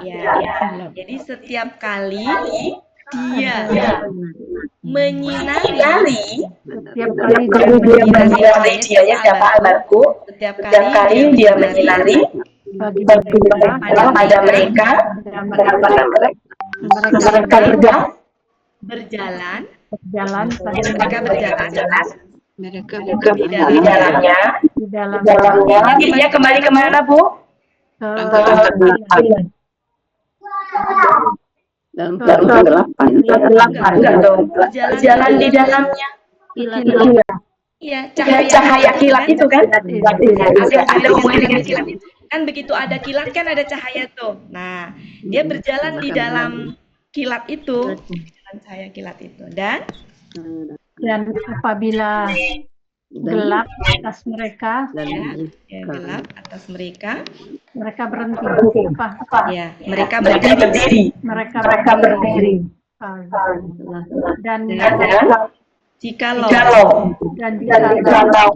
Jadi setiap kali dia menyinari setiap kali dia siapa albarku setiap kali dia menyinari pada mereka berjalan di dalamnya dia kembali kemana Bu? Berjalan di dalamnya. Iya, cahaya kilat itu kan? Ada hubungannya dengan kilat. Kan begitu ada kilat kan ada cahaya tuh. Nah, dia berjalan di dalam kilat itu, dalam cahaya kilat itu. Dan apabila gelap atas mereka, gelap atas mereka berhenti. Ya, mereka berdiri. Mereka berdiri. Dan jikalau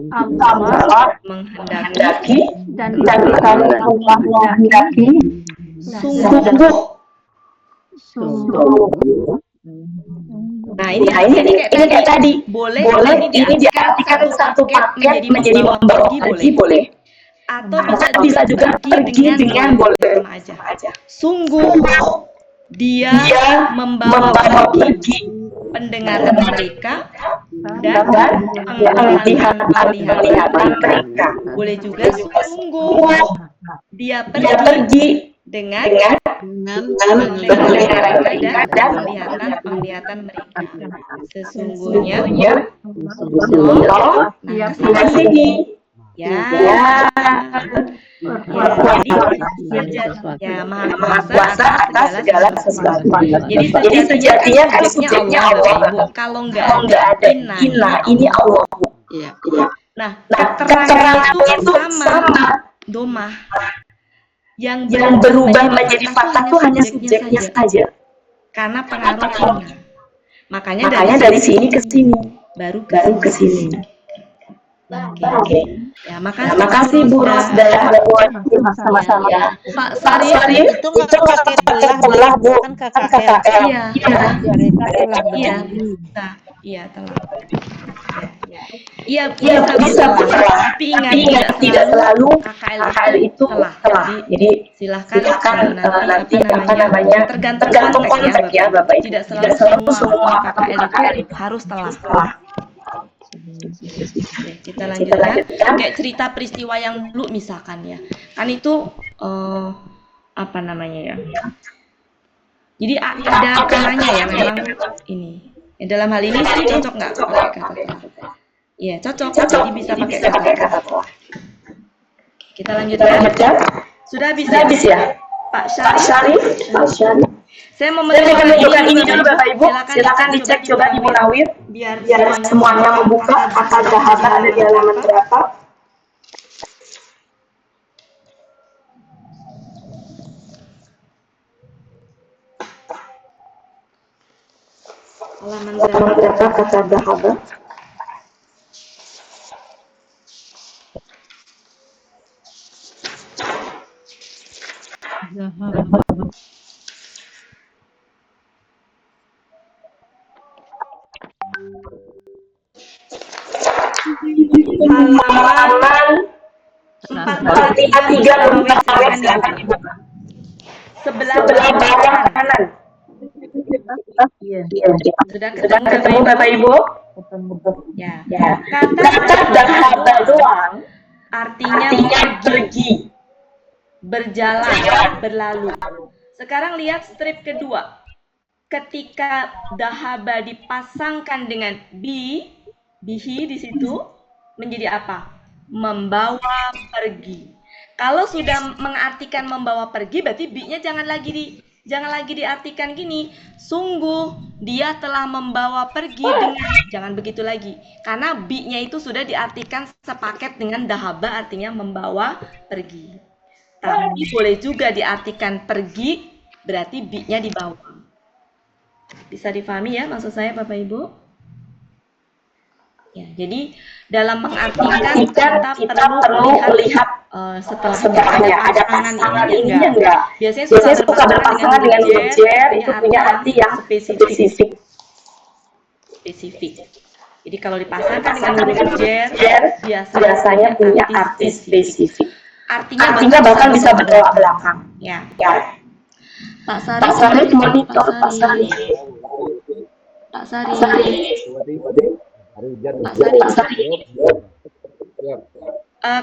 Allah menghendaki dan Allah menghendaki sungguh. Nah ini kayak tadi boleh ini diartikan satu paket menjadi membawa pergi boleh atau bisa juga pergi dengan boleh aja. Sungguh dia membawa pergi pendengaran mereka dan penglihatan mereka. Boleh juga sungguh dia pergi dengan penglihatan dan penglihatan mereka. Sesungguhnya Allah di sini. Ya. Ya, Maha Kuasa atas segala sesuatu. Jadi sejatinya kan subjeknya Allah. Kalau nggak ada inna, ini Allah. Nah, keterangan itu sama domah. Yang berubah menjadi fathah itu hanya subjeknya saja. Karena pengaruh inna. Makanya dari sini ke sini. Baru ke sini. Oke. Ya, makasih Bu Rosda sama-sama ya. Pak Sarif Itu nggak pakai telah Bu, kan KKL. iya Mereka telah iya berdiri. nah, iya telah iya bisa telah tapi ingat tidak selalu KKL itu telah jadi silahkan nanti apa namanya tergantung konteks ya Bapak Ibu. Tidak selalu semua KKL itu harus telah. Oke, kita lanjutkan. Kayak cerita peristiwa yang dulu misalkan ya. Kan itu apa namanya ya? Jadi ada kalanya ya memang ini. Dalam hal ini sih cocok nggak pakai kata telah? Iya cocok. Jadi bisa pakai kata telah. Kita lanjutkan. Sudah habis ya? Pak Syarif. Saya mau menunjukkan ini dulu Bapak Ibu. Silakan dicek coba di Munawir biar semuanya membuka kata dahaba ada di halaman berapa. Halaman berapa kata dahaba? Halaman 443 silakan dibuka. Sebelah bawah kanan. Iya. Sudah ketemu Bapak Ibu? Ya. Kata dahaba doang artinya pergi, berjalan, berlalu. Sekarang lihat strip kedua. Ketika dahaba dipasangkan dengan bihi di situ menjadi apa? Membawa pergi. Kalau sudah mengartikan membawa pergi, berarti bi-nya jangan lagi diartikan gini. Sungguh dia telah membawa pergi dengan, jangan begitu lagi. Karena bi-nya itu sudah diartikan sepaket dengan dahaba artinya membawa pergi. Tapi boleh juga diartikan pergi, berarti bi-nya dibawa. Bisa difahami ya maksud saya Bapak Ibu? Ya, jadi dalam mengartikan kita perlu melihat setelahnya ada pasangan ininya enggak. Biasanya suka berpasangan dengan huruf jer itu punya arti yang spesifik. Jadi kalau dipasangkan dengan huruf jer biasanya punya arti spesifik. Artinya bahkan bisa bertolak belakang. Ya. Pak Sarif monitor Pak Sarif.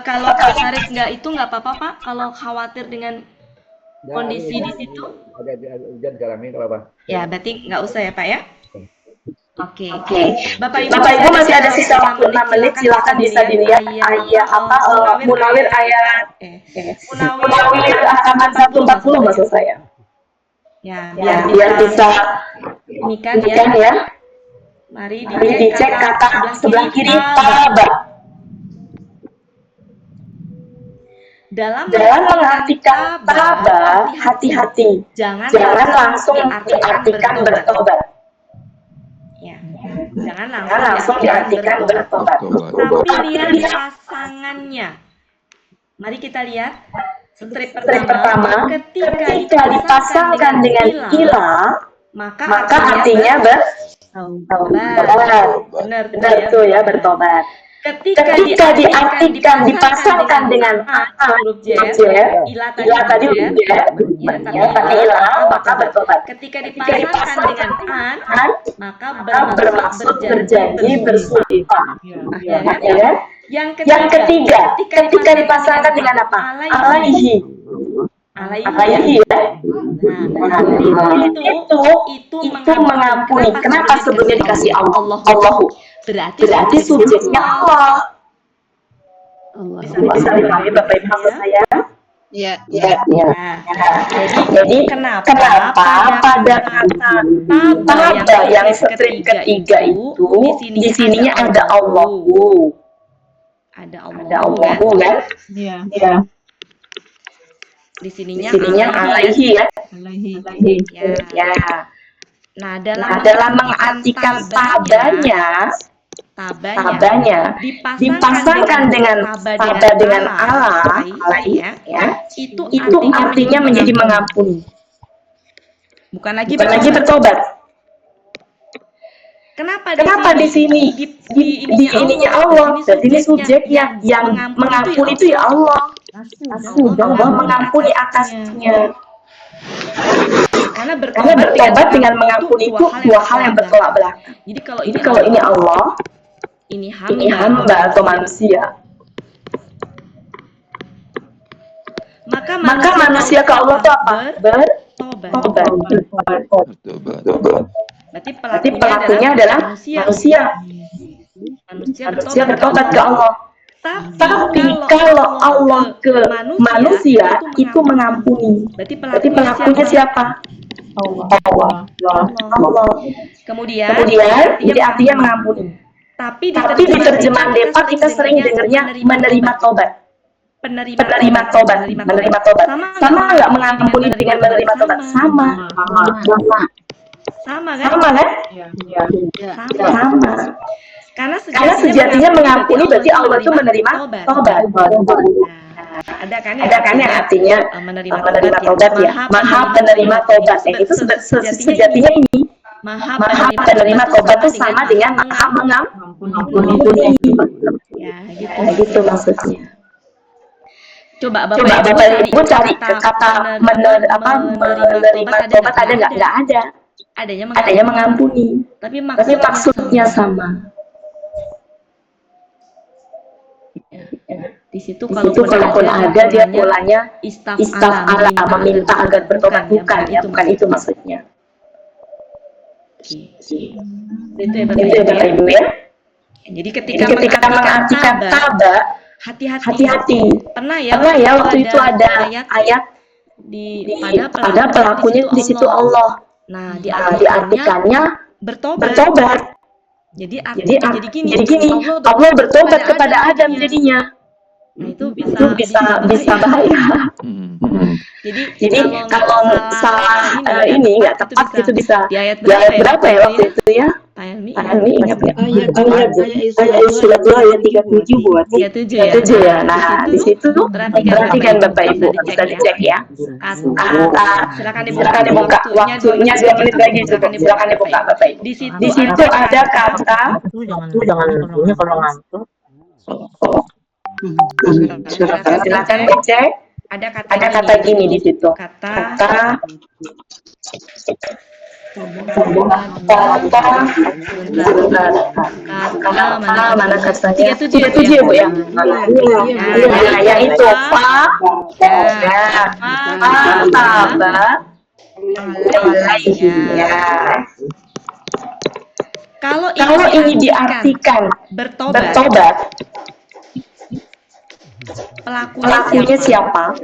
Kalau Pak Sarif nggak apa-apa Pak. Kalau khawatir dengan kondisi di situ. Ada hujan galami nggak apa-apa. Ya berarti nggak usah ya Pak ya. Oke. Bapak Ibu masih ada sisa waktu 6 menit. Silakan bisa dilihat ayat apa Munawir ayat Munawir halaman 140 maksud saya. Ya, biar bisa ini kan ya. Mari dicek kata sebelah kiri taba. Dalam mengartikan taba, hati-hati. Jangan langsung diartikan bertobat. Ya. Jangan langsung diartikan bertobat. Tapi lihat pasangannya. Mari kita lihat. Strip pertama, ketika dipasangkan dengan ila, maka artinya bertobat. Benar tuh ya, bertobat. Ketika dipasangkan dengan huruf jer, ila tadi huruf jer, maka bertobat. Ketika dipasangkan dengan maka bermaksud berjanji bersumpah. Yang ketiga, ketika dipasangkan dengan apa? Alaihi ya. Itu mengampuni. Kenapa sebelumnya dikasih Allahu? Berarti subjeknya Allah. Bisa dipahami Bapak Ibu maksud saya? Iya. Jadi kenapa pada kata taba yang strip ketiga itu di sininya ada Allahu? Ada Allahu kan? Iya. Di sininya alaihi ya. Ya. Nah, dalam mengartikan tabanya tabanya dipasangkan dengan taba dengan alai, ya, itu artinya menjadi mengampuni. Bukan lagi bertobat. Kenapa di sini di ininya Allah? Jadi ini subjeknya yang mengampuni itu ya Allah. Sudah Allah mengampuni atasnya. Karena bertobat dengan mengampuni itu dua hal yang bertolak belakang. Jadi kalau ini Allah, ini hamba atau manusia. Maka manusia ke Allah itu apa? Bertobat. Berarti pelakunya adalah manusia. Manusia bertobat ke Allah. Tapi kalau Allah ke manusia itu mengampuni. Berarti pelakunya siapa? Allah. Kemudian jadi artinya mengampuni. Tapi di terjemahan Depak kita sering dengarnya menerima tobat. Penerima tobat. Sama nggak mengampuni dengan menerima tobat? Sama kan? Sama. Karena sejatinya mengampuni berarti Allah itu menerima tobat. Ada kan yang artinya menerima tobat ya. Maha penerima tobat. Yang itu sejatinya ini. Maha penerima tobat itu sama dengan maha mengampuni. Ya, gitu maksudnya. Coba Bapak Ibu cari kata menerima tobat ada nggak? Nggak ada. Adanya mengampuni. Tapi maksudnya sama. Di situ kalaupun ada dia polanya istaf ala meminta agar bertobat, bukan itu maksudnya. Itu ya Bapak Ibu ya. Jadi ketika mengartikan taba, hati-hati. Pernah ya waktu itu ada ayat pada pelakunya di situ Allah. Nah, diartikannya bertobat. Jadi gini, Allah bertobat kepada Adam jadinya. Nah, itu bisa bahaya. Jadi kalau salah ini nggak tepat itu bisa di ayat berapa ya waktu itu ya? Ini ingat ya? Ayat surat 2 ayat 37 buat 37 ya. Nah di situ perhatikan Bapak Ibu, bisa dicek ya. Silakan dibuka waktunya 2 menit lagi, silakan dibuka Bapak Ibu. Di situ ada kata jangan punya kalau ngantuk. Silakan dicek. Ada kata gini di situ. Kata mana katanya? 37 ya Bu ya. Yang itu Kalau ini diartikan bertobat, pelakunya siapa?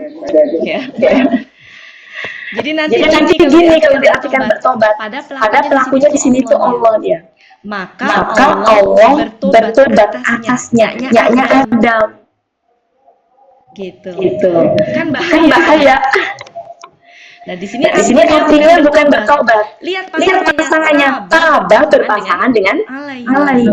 Jadi nanti gini kalau diartikan bertobat, ada pelakunya di sini tuh Allah dia. Maka Allah bertobat atasnya, nyaknya Adam. Gitu. Kan bahaya. Nah, di sini artinya bukan bertobat. Lihat pasangannya, Tabah berpasangan dengan alai.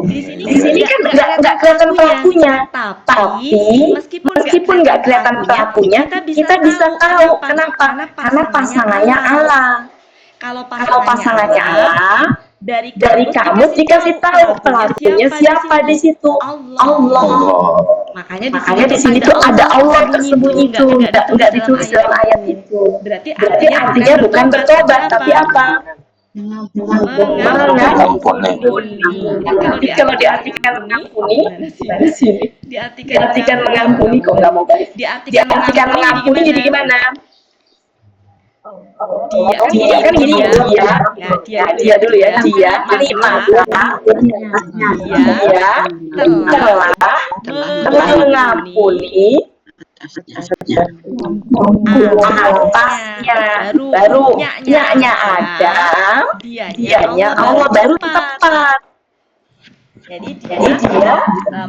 Di sini kan nggak kelihatan pelakunya, tapi meskipun nggak kelihatan pelakunya, kita bisa tahu kenapa? Karena pasangannya Allah. Kalau pasangannya Allah, dari kamu dikasih tahu pelakunya siapa di situ? Allah. Makanya di sini tuh ada Allah tersembunyi itu, nggak ditulis dalam ayat itu. Berarti artinya bukan bertobat, tapi apa? Mengampuni. Kalau diartikan mengampuni, mana sini? Diartikan mengampuni kok nggak mau balik. Diartikan mengampuni jadi gimana? Dia kan gini dia dulu ya, dia telah mengampuni atasnya, baru nyaknya Adam, dianya Allah baru tepat. Jadi dia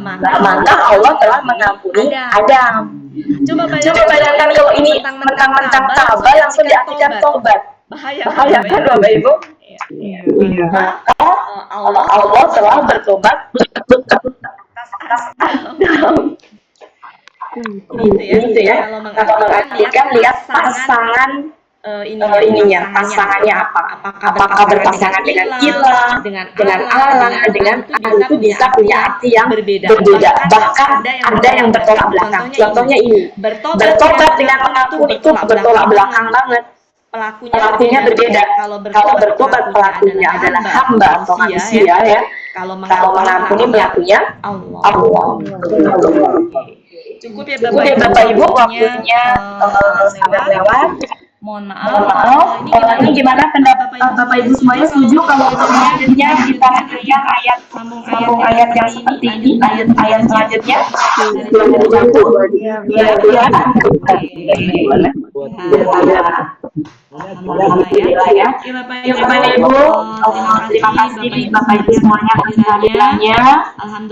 maka Allah telah mengampuni Adam. Coba bayangkan kalau ini mentang-mentang tabah langsung diartikan tobat. Bahaya kan Bapak Ibu? Maka Allah telah bertobat gitu ya. Kalau mengartikan lihat pasangan pasangannya apa? Apakah berpasangan dengan kila, dengan Allah, dengan itu bisa punya arti yang berbeda. Bahkan ada yang bertolak belakang. Contohnya ini, bertobat dengan mengampuni itu bertolak belakang banget. Pelakunya berbeda. Kalau bertobat pelakunya adalah hamba atau manusia ya. Kalau mengampuni pelakunya Allah. Cukup ya Bapak Ibu, waktunya sangat lewat. Mohon maaf. Ini gimana pendapat Bapak Ibu semuanya? Setuju kalau selanjutnya kita lihat ayat sambung ayat yang seperti ini, ayat selanjutnya? Alhamdulillah ya. Bapak Ibu, terima kasih Bapak Ibu semuanya atas kehadirannya.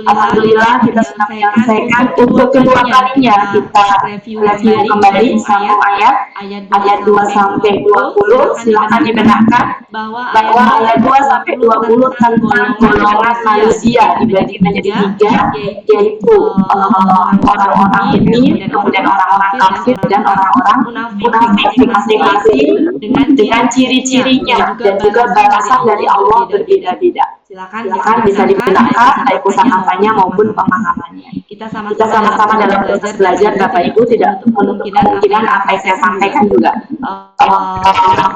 Alhamdulillah kita sudah menyelesaikan untuk kedua kalinya kita review kembali sambung ayat 2 sampai 20. Silakan dibenarkan bahwa ayat 2 sampai 20 tentang golongan manusia dibagi menjadi 3, yaitu orang-orang ini, kemudian orang-orang kafir dan orang-orang munafik masing-masing dengan ciri-cirinya dan juga balasan dari Allah berbeda-beda. Silakan bisa dibenarkan baik kosakatanya maupun pemahamannya. Kita sama-sama dalam proses belajar Bapak Ibu, tidak kemungkinan apa yang saya sampaikan juga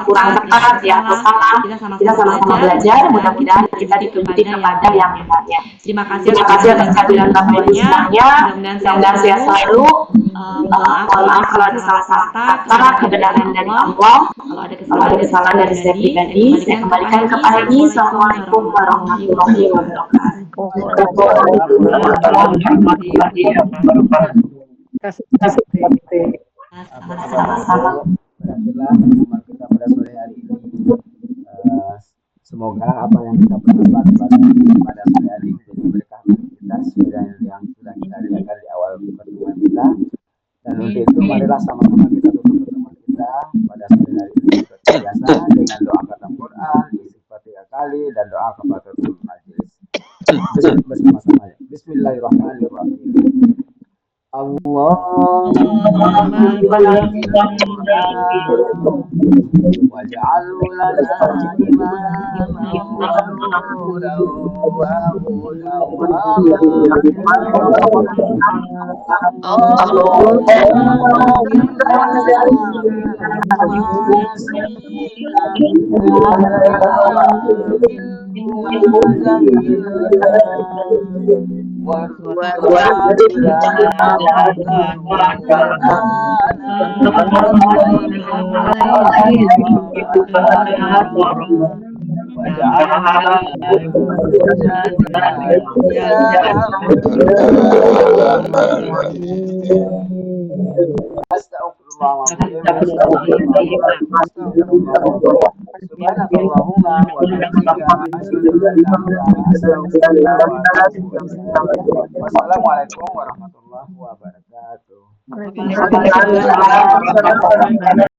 kurang tepat ya atau salah. Kita sama-sama belajar, mudah-mudahan kita dituntut kepada yang benarnya. Terima kasih atas kehadiran Bapak Ibu semuanya. Mudah-mudahan saya selalu mohon maaf kalau ada salah kata, kebenaran dari Allah. Kalau ada kesalahan dari saya pribadi, saya kembalikan kepada ini. Assalamualaikum warahmatullahi wabarakatuh. Berakhirlah pertemuan kita pada sore hari ini. Semoga apa yang kita pertemukan pada sore hari ini menjadi berkah bagi kita sesuai yang sudah kita lihatkan di awal pertemuan kita. Dan untuk itu marilah sama-sama kita tutup pertemuan kita pada sore hari ini seperti biasa dengan doa khatam Quran istighfar 3 kali dan doa kafaratul majelis bersama-sama. Bismillahirrahmanirrahim. Allahumma waj'al lana Wassalamualaikum warahmatullahi wabarakatuh.